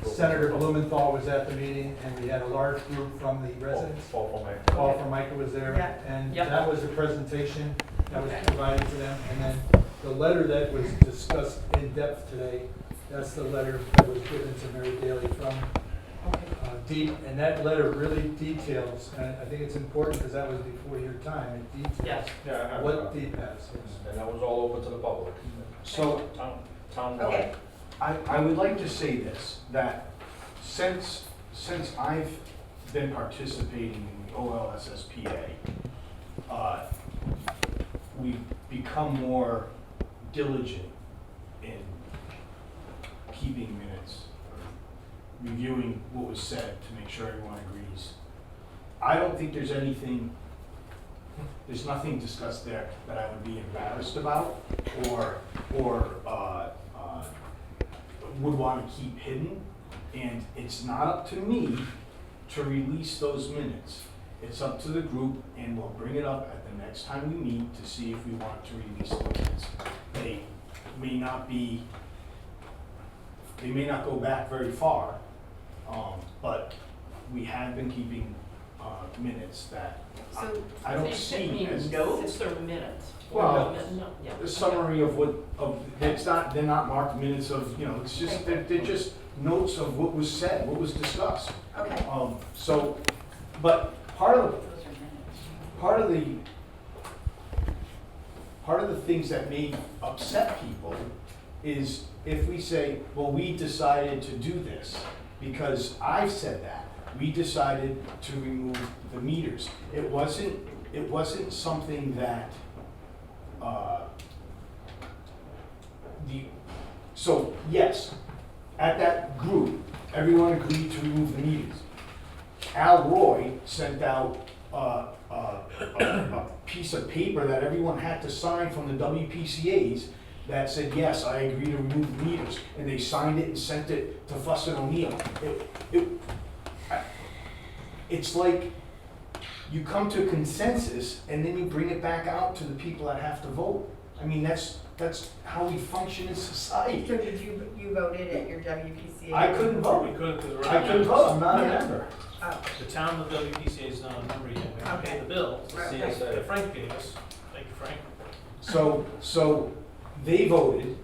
Senator Blumenthal was at the meeting, and we had a large group from the residents. Paul from Micah was there, Yeah. and Yep. that was the presentation that was Okay. provided to them. And then the letter that was discussed in depth today, that's the letter that was given to Mary Daly from Deep, and that letter really details, and I think it's important because that was before your time, it details Yes. what Deep has. And that was all open to the public. So, Town Okay, I would like to say this, that since I've been participating in the OLSSPA, we've become more diligent in keeping minutes, reviewing what was said to make sure everyone agrees. I don't think there's nothing discussed there that I would be embarrassed about or would want to keep hidden. And it's not up to me to release those minutes. It's up to the group, and we'll bring it up at the next time we meet to see if we want to release the minutes. They may not go back very far, but we have been keeping minutes that I don't see as Notes or minutes? Or Well, no, yeah. the summary of they're not marked minutes of, it's just, they're just notes of what was said, what was discussed. okay. So, but part of the things that may upset people is if we say, well, we decided to do this, because I've said that, we decided to remove the meters. It wasn't something that, so yes, at that group, everyone agreed to remove the meters. Al Roy sent out a piece of paper that everyone had to sign from the WPCA's that said, yes, I agree to remove the meters, and they signed it and sent it to Fuss and O'Neill. It's like you come to a consensus and then you bring it back out to the people that have to vote. I mean, that's how we function in society. So did you voted at your WPCA? I couldn't vote. We couldn't, because we're I not. couldn't vote, I'm not a member. Oh, The town of WPCA is not a member yet, we have to pay Okay. the bill Right. that Frank gave us. Thank you, Frank. So they voted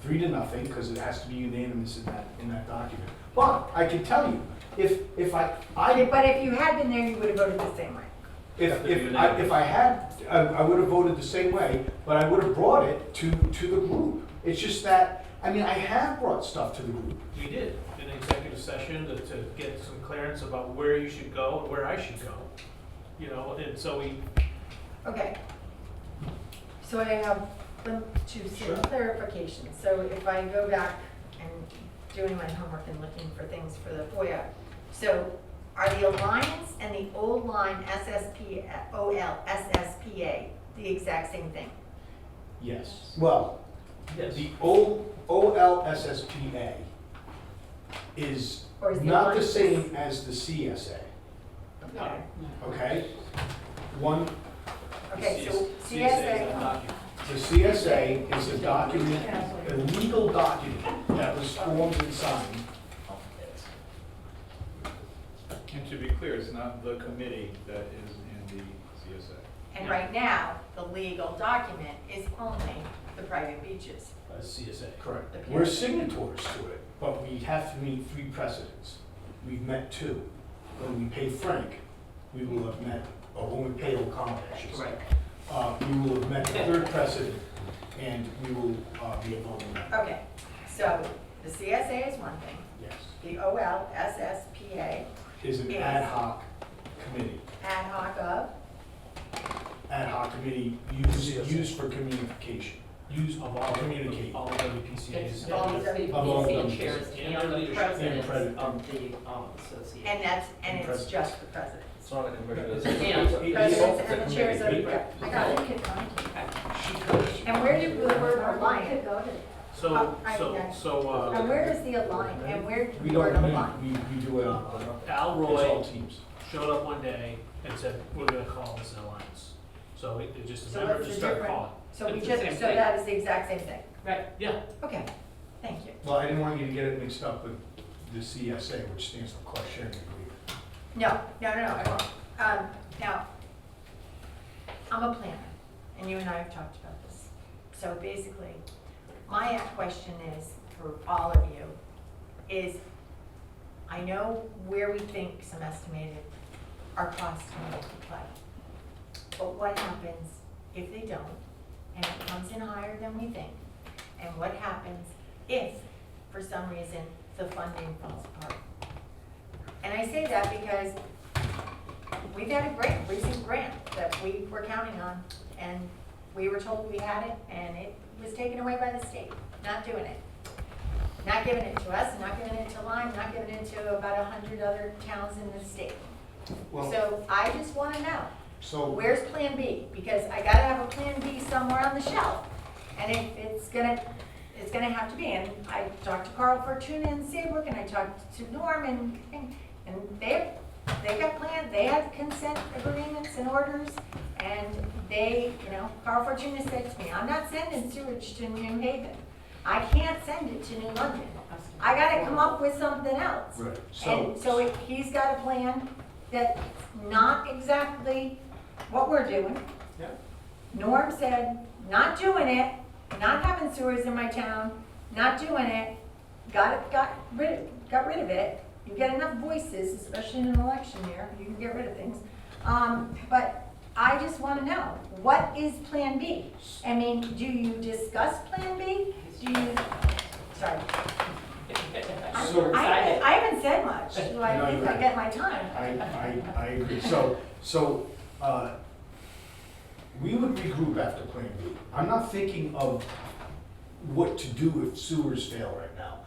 3-0, because it has to be unanimous in that document. But I can tell you, if I but if you had been there, you would have voted the same way. if I had, I would have voted the same way, but I would have brought it to the group. It's just that, I mean, I have brought stuff to the group. We did, in an executive session to get some clearance about where you should go and where I should go. You know, and so we, Okay. So I have Sure. some clarification. So if I go back and doing my homework and looking for things for the FOIA, so are the Alliance and the old line SSPA the exact same thing? Yes. Well, yes. the OLSSPA is Or is the not the Alliance- same as the CSA, Okay. okay? One, Okay, so CSA is a CSA, document. the CSA is a document, a legal document that was formed and signed. And to be clear, it's not the committee that is in the CSA. and right now, the legal document is only the private beaches. CSA. Correct. The We're PSA. signatories to it, but we have to meet 3 precedents. We've met 2. When we pay Frank, we will have met, or when we pay O'Connell, I should say. We will have met the 3rd precedent, and we will be a voting member. Okay, so the CSA is one thing, Yes. the OLSSPA Is an Yes. ad hoc committee. ad hoc of, Ad hoc committee used for communication. Use of all, Communicate. all WPCA's. Of all the WPCA chairs And and the leadership. presidents And of the association. and it's just the president. It's not a commission, it's And Presidents and the chairs of the, Committee. I got it. She could. And where did the word align? So, And where does the align, and where did We the don't, word align? we do it, Al it's all Roy teams. showed up one day and said, we're gonna call this an alliance. So it just, a So member what's just the started difference? calling. So we It's the just, same so thing. that is the exact same thing. Right. Yeah, Okay, thank you. Well, I didn't want you to get it mixed up with the CSA, which stands for Cost Sharing Agreement. No. Now, I'm a planner, and you and I have talked about this. So basically, my question is, for all of you, is I know where we think some estimated our costs can multiply. But what happens if they don't, and it comes in higher than we think? And what happens if, for some reason, the funding falls apart? And I say that because we've had a recent grant that we were counting on, and we were told we had it, and it was taken away by the state, not doing it. Not giving it to us, not giving it to Lyme, not giving it to about 100 other towns in the state. Well, So I just wanna know, so, where's Plan B? Because I gotta have a Plan B somewhere on the shelf. And if it's gonna have to be, and I talked to Carl Fortuna in Saybrook, and I talked to Norm, and they got plans, they have consent agreements and orders, and they, Carl Fortuna said to me, I'm not sending sewage to New Haven. I can't send it to New London. I gotta come up with something else. right, And so he's got a plan that's not exactly what we're doing. Yeah. Norm said, not doing it, not having sewers in my town, not doing it, got rid of it. You get enough voices, especially in an election year, you can get rid of things. But I just wanna know, what is Plan B? I mean, do you discuss Plan B? Do you, sorry. So- I haven't said much, so I No, think you're I right. get my time. I agree. So, we would regroup after Plan B. I'm not thinking of what to do if sewers fail right now.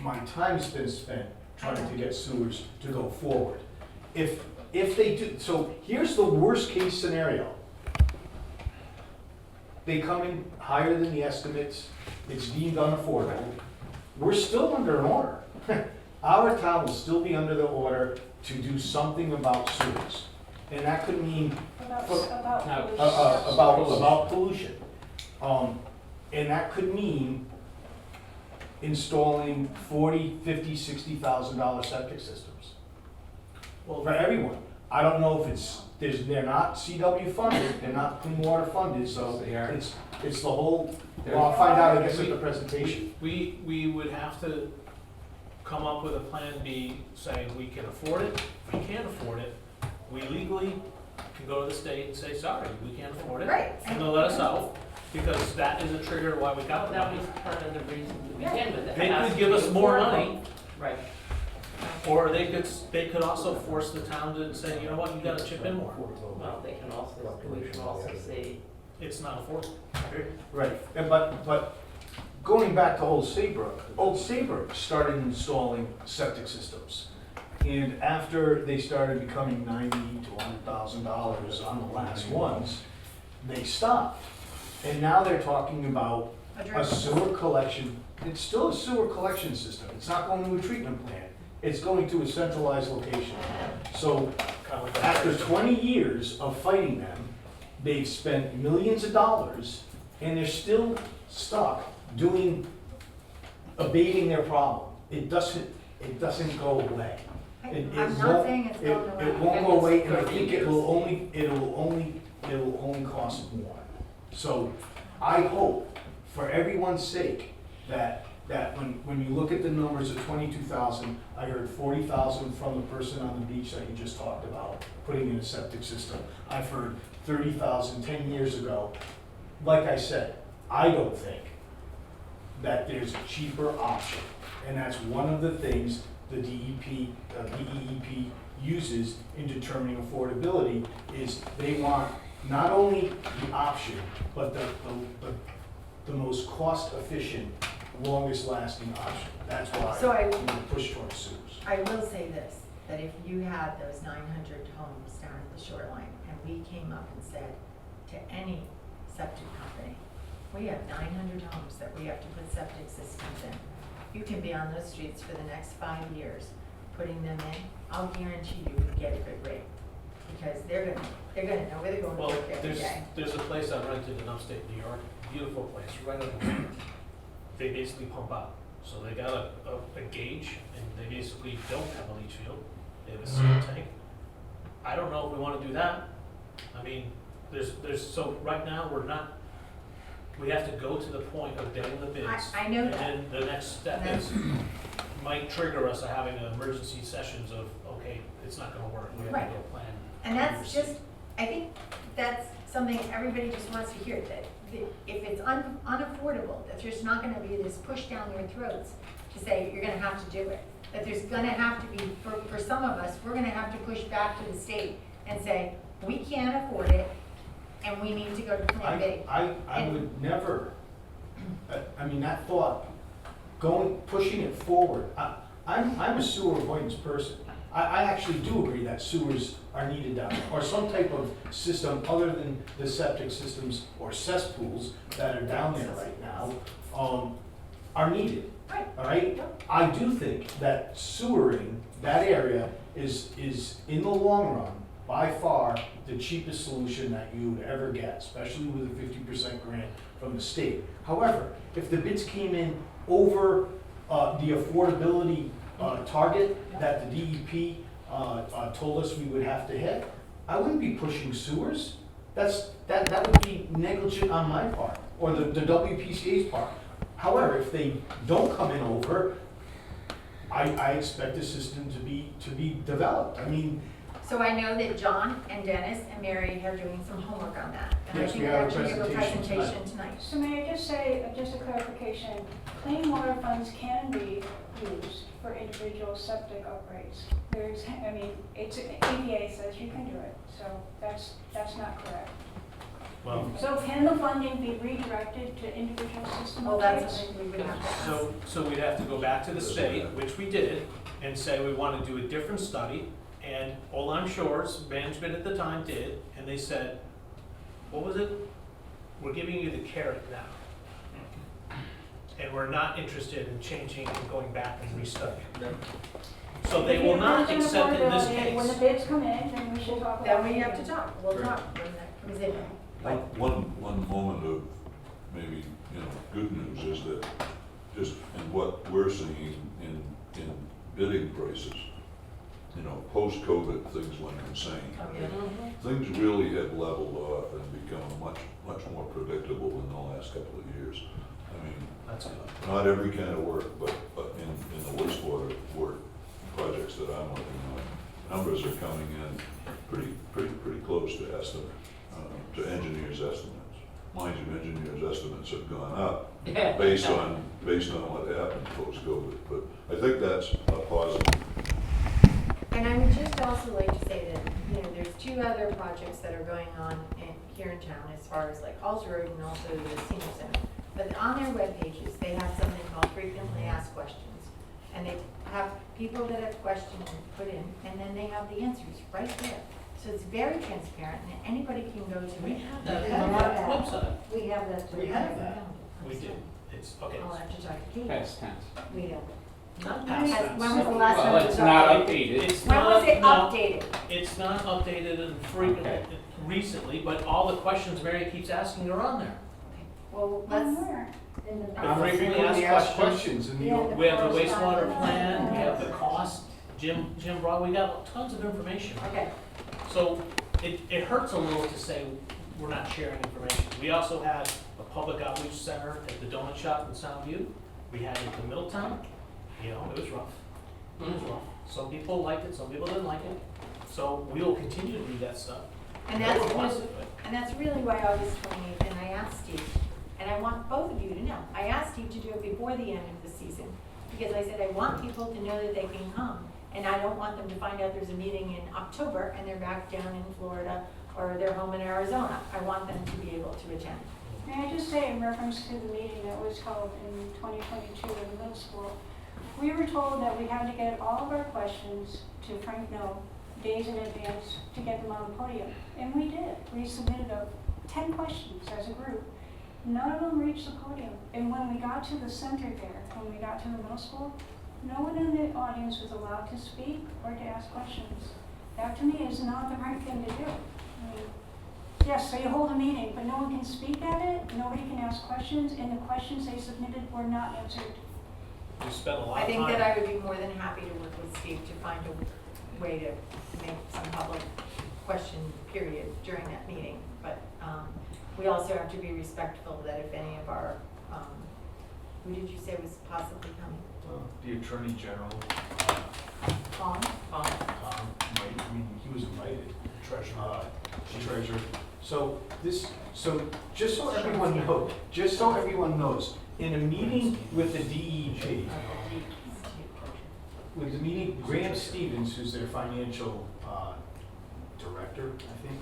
My time's been spent trying to get sewers to go forward. If they do, so here's the worst case scenario. They come in higher than the estimates, it's deemed unaffordable, we're still under an order. Our town will still be under the order to do something about sewers. And that could mean About Now, about pollution. And that could mean installing $40,000, $50,000, $60,000 septic systems Well, for everyone. I don't know if they're not CW funded, they're not clean water funded, so They are. it's the whole, well, I'll find out, I guess, at the presentation. we would have to come up with a Plan B, saying we can afford it. If we can't afford it, we legally can go to the state and say, sorry, we can't afford it. Right. And they'll let us out, because that is a trigger why we got the That money. was part of the reason to begin with. It They has could to give be us more affordable. money, Right. or they could also force the town to say, you know what, you gotta chip in more. Well, we can also say, It's not affordable. Right, but going back to Old Saybrook started installing septic systems. And after they started becoming $90,000 to $100,000 on the last ones, they stopped. And now they're talking about a sewer collection, it's still a sewer collection system, it's not going to a treatment plant, it's going to a centralized location. So after 20 years of fighting them, they've spent millions of dollars, and they're still stuck abating their problem. It doesn't go away. It I'm not won't- saying it's going away. It won't go away, and I think it'll only cost more. So I hope, for everyone's sake, that when you look at the numbers of 22,000, I heard 40,000 from the person on the beach that you just talked about, putting in a septic system. I've heard 30,000 10 years ago. Like I said, I don't think that there's a cheaper option. And that's one of the things the DEP uses in determining affordability, is they want not only the option, but the most cost-efficient, longest-lasting option. That's So why we push towards sewers. I will say this, that if you had those 900 homes down at the shoreline, and we came up and said to any septic company, we have 900 homes that we have to put septic systems in. You can be on those streets for the next 5 years, putting them in, I'll guarantee you would get a good rate. Because they're gonna know where they're going to Well, work every day. there's a place I rented in upstate New York, beautiful place, right on the water. They basically pump out. So they got a gauge, and they basically don't have a leach field. They have a sealed tank. I don't know if we wanna do that. I mean, so right now, we have to go to the point of getting the bids. I know that. And then the next step is, might trigger us to having an emergency sessions of, okay, it's not gonna work, we have to Right. go plan. And that's just, I think that's something everybody just wants to hear, that if it's unaffordable, that there's not gonna be this push down your throats to say, you're gonna have to do it. That there's gonna have to be, for some of us, we're gonna have to push back to the state and say, we can't afford it, and we need to go to Plan B. I would never, I mean, that thought, pushing it forward, I'm a sewer avoidance person. I actually do agree that sewers are needed down there, or some type of system other than the septic systems or cesspools that are down there right now, are needed. Right. All right? I do think that sewering that area is in the long run, by far, the cheapest solution that you would ever get, especially with a 50% grant from the state. However, if the bids came in over the affordability target that the DEP told us we would have to hit, I wouldn't be pushing sewers. That would be negligent on my part, or the WPCA's part. However, if they don't come in over, I expect the system to be developed. I mean, So I know that John and Dennis and Mary are doing some homework on that. And I Yes, think we they have a actually have a presentation presentation tonight. So may I just say, just a clarification, clean water funds can be used for individual septic upgrades. There's, I mean, it's, EPA says you can do it, so that's not correct. Well, So can the funding be redirected to individual system Well, that's upgrades? something we would have to ask. so we'd have to go back to the state, which we did, and say we want to do a different study. And Old Lyme Shores management at the time did, and they said, what was it? We're giving you the carrot now. And we're not interested in changing and going back and restudying. So they will not accept it in this case. When the bids come in, then we should talk about it. Then we have to talk, we'll talk when that comes in. But One moment of maybe, good news is that just in what we're seeing in bidding prices, post-COVID, things went insane. Things really have leveled off and become much more predictable in the last couple of years. I mean, That's good. not every kind of work, but in the wastewater work projects that I'm working on, numbers are coming in pretty close to estimate, to engineers' estimates. Mind you, engineers' estimates have gone up based on what happened post-COVID, but I think that's a positive. And I would just also like to say that, there's two other projects that are going on here in town as far as like Halls Road and also the senior center. But on their web pages, they have something called frequently asked questions. And they have people that have questions put in, and then they have the answers right there. So it's very transparent, and anybody can go to We it. have that We on have our that. website. We have that too. We have that. I'm We sorry. did. It's, okay. I'll have to talk to Kate. Past tense. We don't. Not past tense. When was the last time Well, it it's was not updated? updated. It's When was not, it no, updated? it's not updated and frequently, Okay. recently, but all the questions Mary keeps asking are on there. Well, When let's, where? The frequently asked questions. in the, Yeah. We have the wastewater plan, we have the cost, Jim brought, we got tons of information. okay. So it hurts a little to say we're not sharing information. We also had a public outreach center at the donut shop in Soundview. We had it in Middletown. It was rough. It was rough. Some people liked it, some people didn't like it. So we will continue to do that stuff. And that's, Very positive. and that's really why August 28th, and I asked Steve, and I want both of you to know, I asked Steve to do it before the end of the season, because I said I want people to know that they can come, and I don't want them to find out there's a meeting in October and they're back down in Florida or they're home in Arizona. I want them to be able to attend. May I just say in reference to the meeting that was held in 2022 in the middle school, we were told that we had to get all of our questions to Frank No days in advance to get them on the podium. And we did. We submitted 10 questions as a group. None of them reached the podium. And when we got to the center there, when we got to the middle school, no one in the audience was allowed to speak or to ask questions. That to me is not the right thing to do. I mean, yes, so you hold a meeting, but no one can speak at it, nobody can ask questions, and the questions they submitted were not answered. We spent a lot I of think time. that I would be more than happy to work with Steve to find a way to make some public question period during that meeting. But we also have to be respectful that if any of our, who did you say was possibly coming? the Attorney General, Tom? he was invited. Treasurer. So just so everyone knows, in a meeting with the DEG, with the meeting, Graham Stevens, who's their financial director, I think,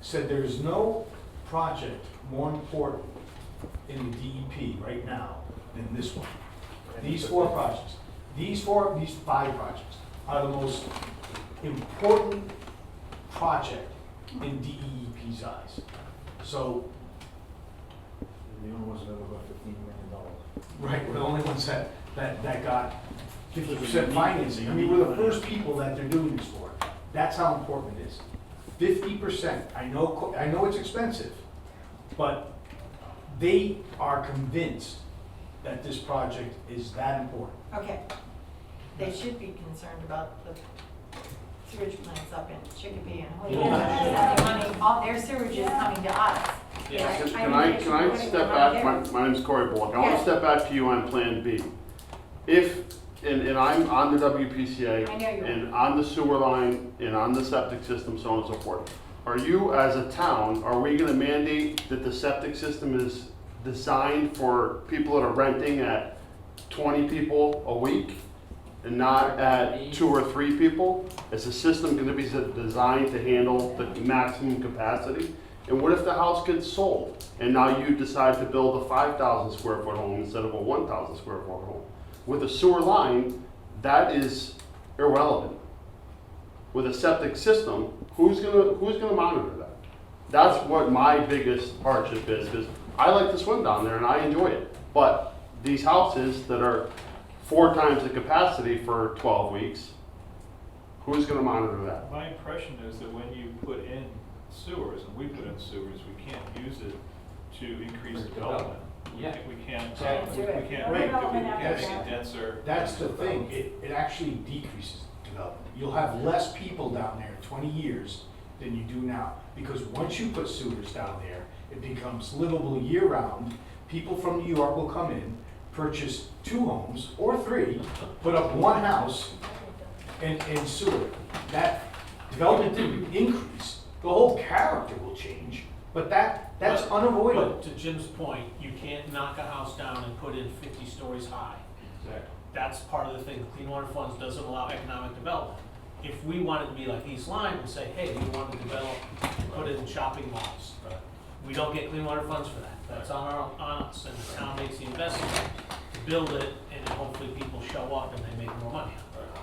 said there's no project more important in the DEP right now than this one. These five projects are the most important project in DEP's eyes. So, The only ones that ever got $15 million. right, we're the only ones that got 50% financing. I mean, we're the first people that they're doing this for. That's how important it is. 50%. I know it's expensive, but they are convinced that this project is that important. Okay. They should be concerned about the sewage plants up in Chicopee and Hoyle. All their sewage is coming to us. Yeah. Can I step back? My name's Corey Bullock. I want to step back to you on Plan B. If and I'm on the WPCA, I know you are. and on the sewer line, and on the septic system, so on and so forth. Are you, as a town, are we gonna mandate that the septic system is designed for people that are renting at 20 people a week and not at 2 or 3 people? Is the system gonna be designed to handle the maximum capacity? And what if the house gets sold and now you decide to build a 5,000 square foot home instead of a 1,000 square foot home? With a sewer line, that is irrelevant. With a septic system, who's gonna monitor that? That's what my biggest hardship is, because I like to swim down there and I enjoy it. But these houses that are 4 times the capacity for 12 weeks, who's gonna monitor that? My impression is that when you put in sewers, and we put in sewers, we can't use it to increase development. Yeah. We can't, Can't do it. we can't No make development it after a that. denser. That's the thing, it actually decreases development. You'll have less people down there in 20 years than you do now. Because once you put sewers down there, it becomes livable year-round. People from New York will come in, purchase 2 homes or 3, put up 1 house and sewer. That development didn't increase, the whole character will change, but that's unavoidable. But to Jim's point, you can't knock a house down and put in 50 stories high. Exactly. That's part of the thing. Clean Water Funds doesn't allow economic development. If we wanted to be like East Lyme and say, hey, we want to develop, put in shopping malls, we don't get Clean Water Funds for that. That's on us, and the town makes the investment to build it, and then hopefully people show up and they make more money.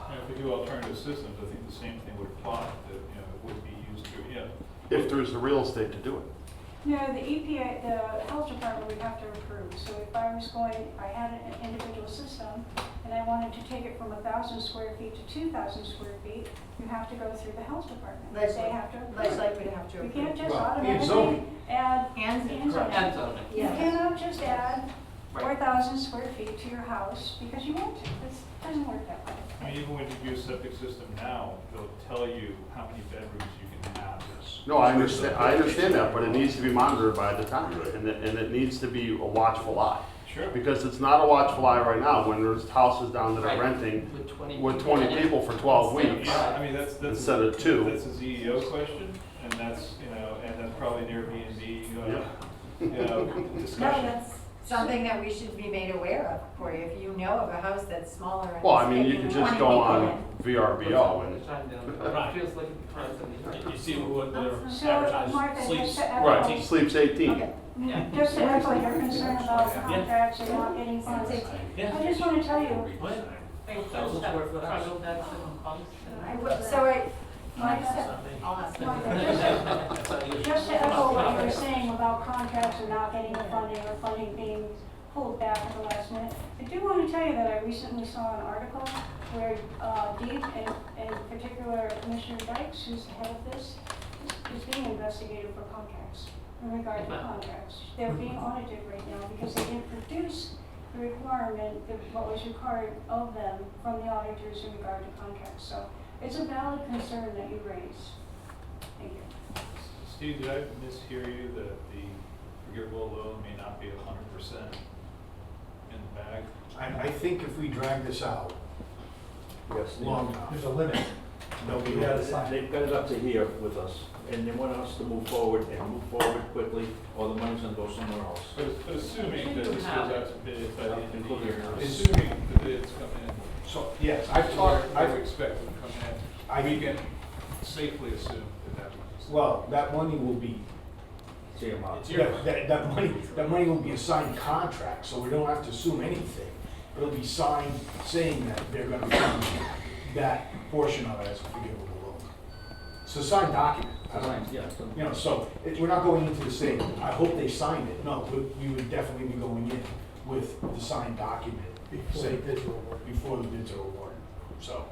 And if we do alternative systems, I think the same thing would apply, that, it would be used to, If there's the real estate to do it. No, the EPA, the health department would have to approve. So if I was going, I had an individual system and I wanted to take it from 1,000 square feet to 2,000 square feet, you have to go through the health department. They have to approve. Looks like we'd have to You approve. can't just Well, and automatically zoning. add. And and zoning. And zoning. You Yeah. cannot just add Right. 4,000 square feet to your house because you want to. It doesn't work that way. I mean, even when you do a septic system now, they'll tell you how many bedrooms you can have. No, I understand that, but it needs to be monitored by the town, and it needs to be a watchful eye. Sure. Because it's not a watchful eye right now, when there's houses down that are Right. renting With 20 with 20 people for 12 weeks. Yeah, I mean, that's. Instead of 2. That's a ZEO question, and that's, and that's probably an Airbnb, No, discussion. that's something that we should be made aware of, Corey. If you know of a house that's smaller and Well, I mean, you taking could 20 just go people on in. VRBO and, Right. Feels like the president. You see what they're So, Martha, advertising, sleeps. just to echo, right, sleeps 18. Okay. Yeah. just to echo your concern about contracts and not getting funds, Yeah. I just want to tell you, What? Thousand square foot house. Pumps I and- would- So I, Martha, I'll ask. Martha, just to echo what you were saying about contracts and not getting the funding or funding being pulled back at the last minute, I do want to tell you that I recently saw an article where Deep and in particular Commissioner Dykes, who's the head of this, is being investigated for contracts, in regard to contracts. They're being audited right now because they didn't produce the requirement, what was required of them from the auditors in regard to contracts. So it's a valid concern that you raise. Thank you. Steve, did I mishear you that the forgivable loan may not be 100% in the bag? I think if we drag this out Yes, long enough, There's a limit. they'll be We gotta sign. they've got it up to here with us, and they want us to move forward quickly, or the money's gonna go somewhere else. But assuming that this goes out to bid by the end of the Including year, yours. assuming the bids come in, So, yes, I've where talked, we expect them to come in, we can safely assume that money's. well, that money will be, See 'em out. It's your that money will be a signed contract, so we don't have to assume anything. It'll be signed saying that they're gonna fund that portion of it as a forgivable loan. It's a signed document. I don't- Yeah. You know, so we're not going into the saying, I hope they signed it. No, we would definitely be going in with the signed document Before the bids are awarded. before the bids are awarded. So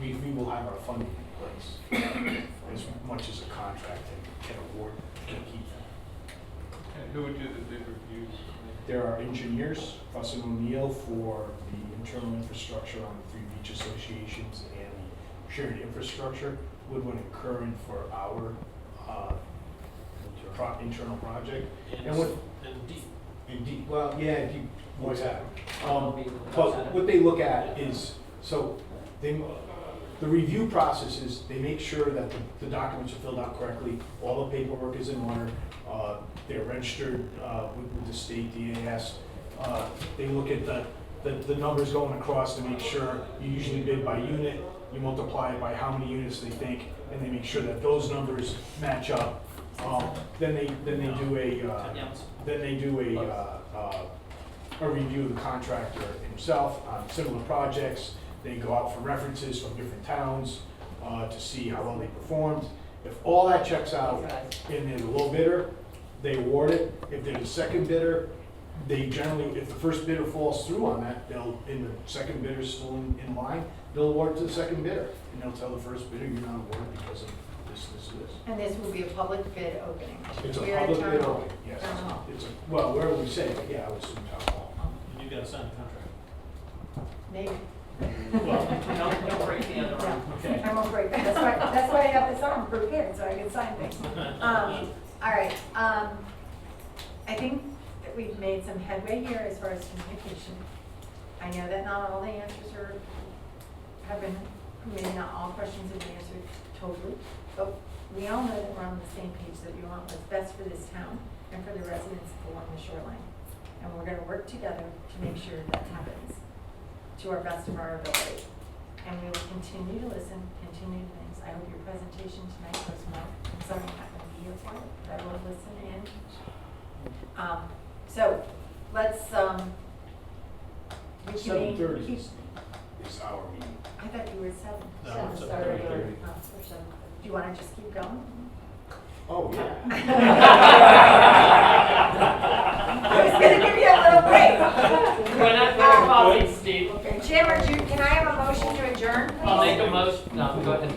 we will have our funding in place as much as a contract can award, can keep that. And who would do the bid reviews? There are engineers, Fuss and O'Neill for the internal infrastructure on the 3 beach associations and the shared infrastructure, Woodward and Curran for our internal project. And with, and deep. Deep, well, yeah, Oh, yeah. But what they look at is, so they, the review process is, they make sure that the documents are filled out correctly, all the paperwork is in order, they're registered with the state DAS. They look at the numbers going across to make sure, you usually bid by unit, you multiply it by how many units they think, and they make sure that those numbers match up. Then they do a review of the contractor himself on similar projects. They go out for references from different towns to see how well they performed. If all that checks out and they're the low bidder, they award it. If they're the second bidder, they generally, if the first bidder falls through on that, and the second bidder's still in line, they'll award it to the second bidder. And they'll tell the first bidder, you're not awarded because of this. And this will be a public bid opening. It's a Here at public Town bid Hall. opening, yes. Town Hall. It's a, well, wherever we say, but yeah, I would assume town hall. And you gotta sign the contract. Maybe. Well, don't break the other arm. Okay. I'm afraid, that's why I have this arm prepared, so I can sign things. All right, I think that we've made some headway here as far as communication. I know that not all the answers have been, maybe not all questions have been answered totally, but we all know that we're on the same page, that we want what's best for this town and for the residents along the shoreline. And we're gonna work together to make sure that happens to our best of our ability. And we will continue to listen, continue to things. I hope your presentation tonight was well. I'm sorry I'm not gonna be here for it, but I will listen in. So, let's, we can 7:30 keep, is our meeting. I thought you were at 7. No, Seven it's started. 7:30. Oh, or 7. Do you wanna just keep going? Oh, yeah. I was gonna give you a little break. We're not very coffee, Steve. Okay, Jim or Jude, can I have a motion to adjourn, please? I'll make a motion, no, go ahead.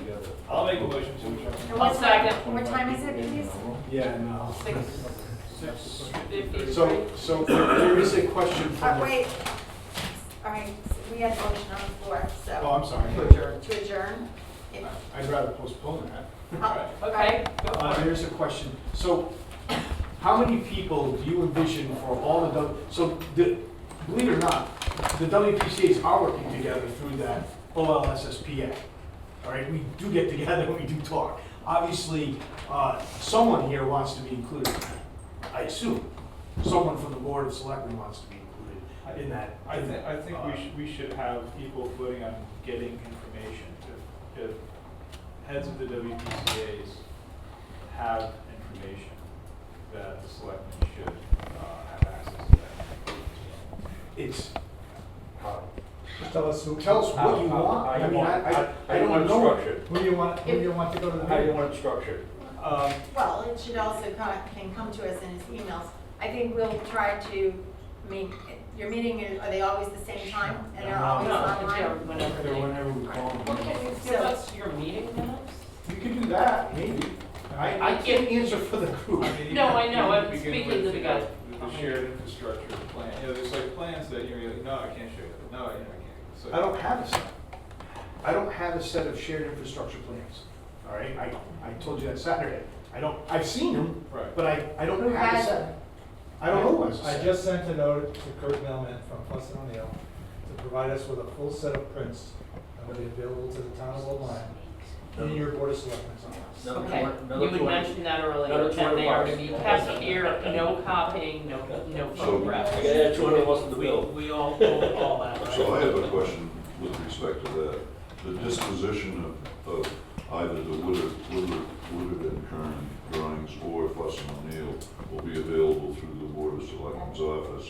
I'll make a motion to adjourn. And what I'll time- second. What time is it, please? Yeah, no. 6:50. So there is a question from the. Wait, all right, we had a motion on the floor, Oh, so, I'm sorry. to adjourn. If- I'd rather postpone that. Okay, go for it. There's a question. So how many people do you envision for all believe it or not, the WPCA's are working together through that OLSSPA. All right, we do get together and we do talk. Obviously, someone here wants to be included, I assume. Someone from the Board of Selectmen wants to be included in that. I think we should have people voting on getting information. If heads of the WPCA's have information, that the selectmen should have access to that. It's, Just tell us who. tell us what you want. I mean, I don't know. structured. Who you want to go to the How do you meeting? want it structured? Well, it should also can come to us in his emails. I think we'll try to make, your meeting, are they always the same time? And they're always No, online? whenever they. Whenever we call them. Well, can you give us your meeting minutes? You can do that, maybe. I can't answer for the group. No, I know, I'm Begin speaking with to the guys. The shared infrastructure plan, there's like plans that you're like, no, I can't show you, no, I can't. So- I don't have a set. I don't have a set of shared infrastructure plans. All right, I told you that Saturday. I've seen them, Right. but I don't Who have a has set. them? I don't know who has a I set. just sent a note to Kurt Millman from Plus O'Neill to provide us with a full set of prints that will be available to the town of Old Lyme in your Board of Selectmen's office. Okay, you had mentioned that earlier, another that they are to be 200 kept here, no copying, no photographs. I gotta add 200 bucks to the bill. We all that, right? So I have a question with respect to that. The disposition of either the Woodard and Kern drawings or Fuss and O'Neill will be available through the Board of Selectmen's office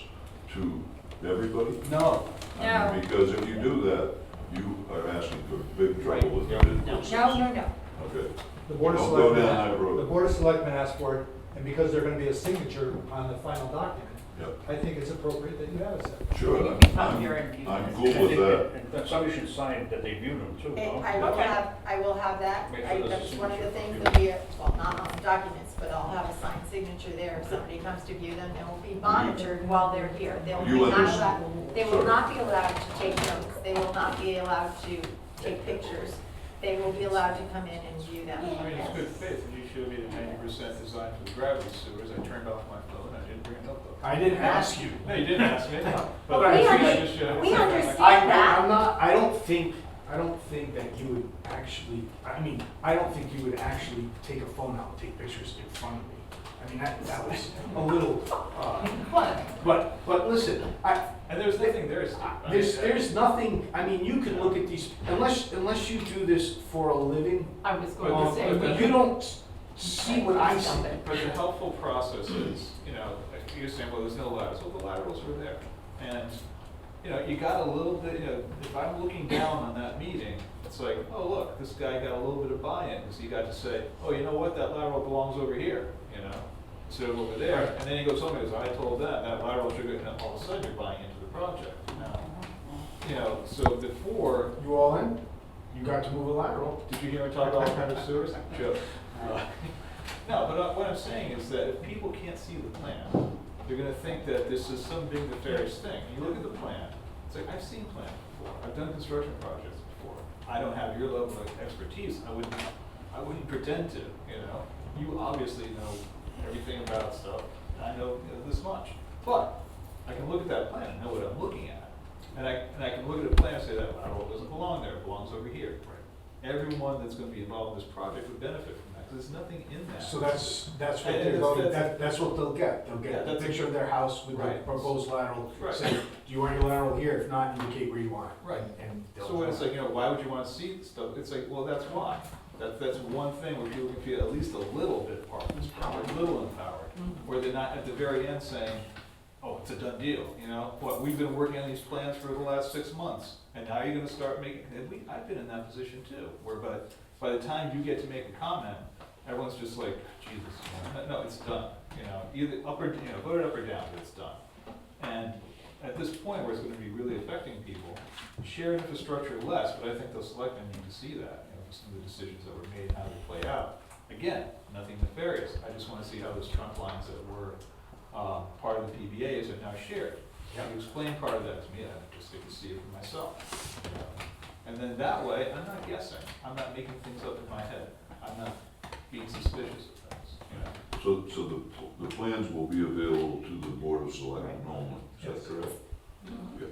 to everybody? No. I mean, because if you do that, you are asking for big trouble with the bid process. No. Okay. The Board of Don't go Selectmen, down that road. the Board of Selectmen asked for it, and because they're gonna be a signature on the final document, Yep. I think it's appropriate that you have a set. Sure, You can come here and view I'm this. cool with that. And somebody should sign that they viewed them too, no? I will have that. Make sure there's a That's one of the signature. things that'll be, well, not on the documents, but I'll have a signed signature there. If somebody comes to view them, they will be monitored while they're here. They will You be not understand. allowed, they will not be allowed to take notes. They will not be allowed to take pictures. They will be allowed to come in and view them. I mean, it's good faith, and you showed me the 90% design for the gravity sewers, I turned off my phone, I didn't bring it up though. I didn't ask you. No, you didn't ask me. But I we think I under- just should have we said that. understand that. I'm not, I don't think that you would actually, I mean, I don't think you would actually take a phone out and take pictures in front of me. I mean, that was a little, but listen, And there's nothing there, Steve. I mean, there's nothing, I mean, you can look at these, unless you do this for a living, I was going to say, But you don't see what I see. But the helpful process is, like you're saying, well, there's no laterals, well, the laterals were there. And, you got a little bit, if I'm looking down on that meeting, it's like, oh, look, this guy got a little bit of buy-in, because he got to say, oh, you know what, that lateral belongs over here, instead of over there. And then he goes home and goes, I told them that lateral should go, and all of a sudden you're buying into the project. So before, You all in? You got to move a lateral. did you hear me talk about alternative sewers? Joke. No, but what I'm saying is that if people can't see the plan, they're gonna think that this is some big nefarious thing. You look at the plan, it's like, I've seen plans before, I've done construction projects before. I don't have your level of expertise, I wouldn't pretend to, You obviously know everything about stuff, I know this much. But I can look at that plan and know what I'm looking at. And I can look at a plan and say that lateral doesn't belong there, it belongs over here. Everyone that's gonna be involved in this project would benefit from that, because there's nothing in that. So that's what And they're going, that's- that's what they'll get. They'll Yeah, get a that's- picture of their house with the Right. proposed lateral. Right. Say, do you want your lateral here? If not, indicate where you want it. Right. And they'll. So when it's like, why would you wanna see stuff, it's like, well, that's why. That's one thing where people can feel at least a little bit part of this power, a little empowered, where they're not at the very end saying, oh, it's a done deal, What, we've been working on these plans for the last 6 months, and now you're gonna start making, I've been in that position too, where by the time you get to make a comment, everyone's just like, Jesus, no, it's done, either up or, vote it up or down, but it's done. And at this point where it's gonna be really affecting people, share infrastructure less, but I think the selectmen need to see that, for some of the decisions that were made and how they play out. Again, nothing nefarious, I just wanna see how those trunk lines that were, part of the PBAs are now shared. You explain part of that to me, I'd just like to see it for myself. And then that way, I'm not guessing, I'm not making things up in my head, I'm not being suspicious of things, So the plans will be available to the Board of Selectmen only, is that correct?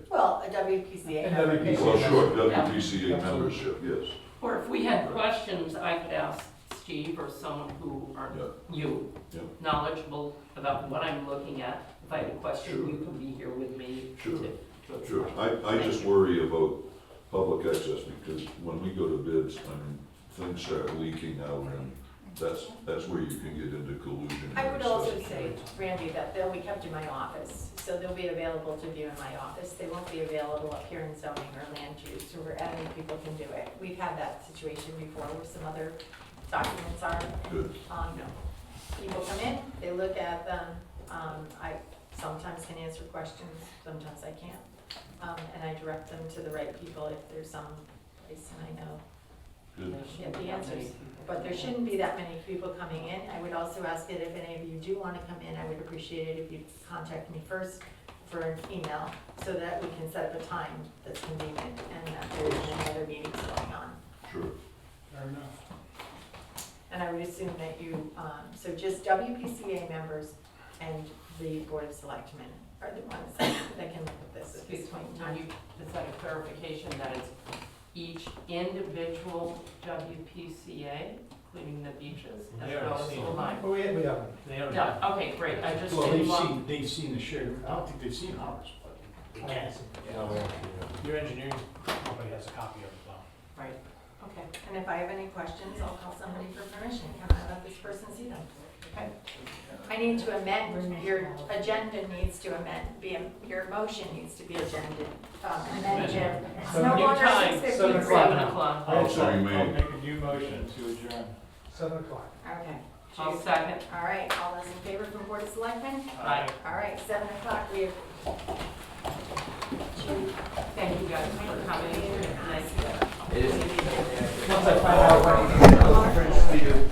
Well, a WPCA. And member. WPCA. Well, sure, WPCA membership, yes. or if we had questions, I could ask Steve or someone who are you, Yeah. knowledgeable about what I'm looking at. If I had a question, Sure. you could be here with me Sure. to Sure, I just worry about public access, because when we go to bids, things start leaking out, and that's where you can get into collusion. I would and also stuff. say, Randy, that they'll be kept in my office, so they'll be available to view in my office. They won't be available up here in zoning or land use, or where any people can do it. We've had that situation before where some other documents are. Good. People come in, they look at them, I sometimes can answer questions, sometimes I can't. And I direct them to the right people if there's some place and I know Good. get the answers. But there shouldn't be that many people coming in. I would also ask it if any of you do want to come in, I would appreciate it if you contact me first for an email so that we can set up a time that's convenient and that there isn't any other meetings going on. Sure. Fair enough. And I would assume that you, so just WPCA members and the Board of Selectmen are the ones that can look at this at this point in time. Is that a clarification that it's each individual WPCA, including the beaches, as Yeah, well as seen the it. line? We haven't. They don't. Yeah, okay, great, I just Well, didn't want. they've seen the shared, I don't think they've seen ours, but they can. Your engineering company has a copy of it though. Right, Okay, and if I have any questions, I'll call somebody for permission, can I let this person see them? Okay. I need to amend, your agenda needs to amend, your motion needs to be amended. It's no New longer time, 6:53. 7 o'clock. So you may- I'll make a new motion to adjourn. 7:00. Okay. I'll second. All right, all those in favor from Board of Selectmen? Aye. All right, 7 o'clock, we have. Thank you guys for coming. Nice. Once I find out what it is, I'll bring it to you.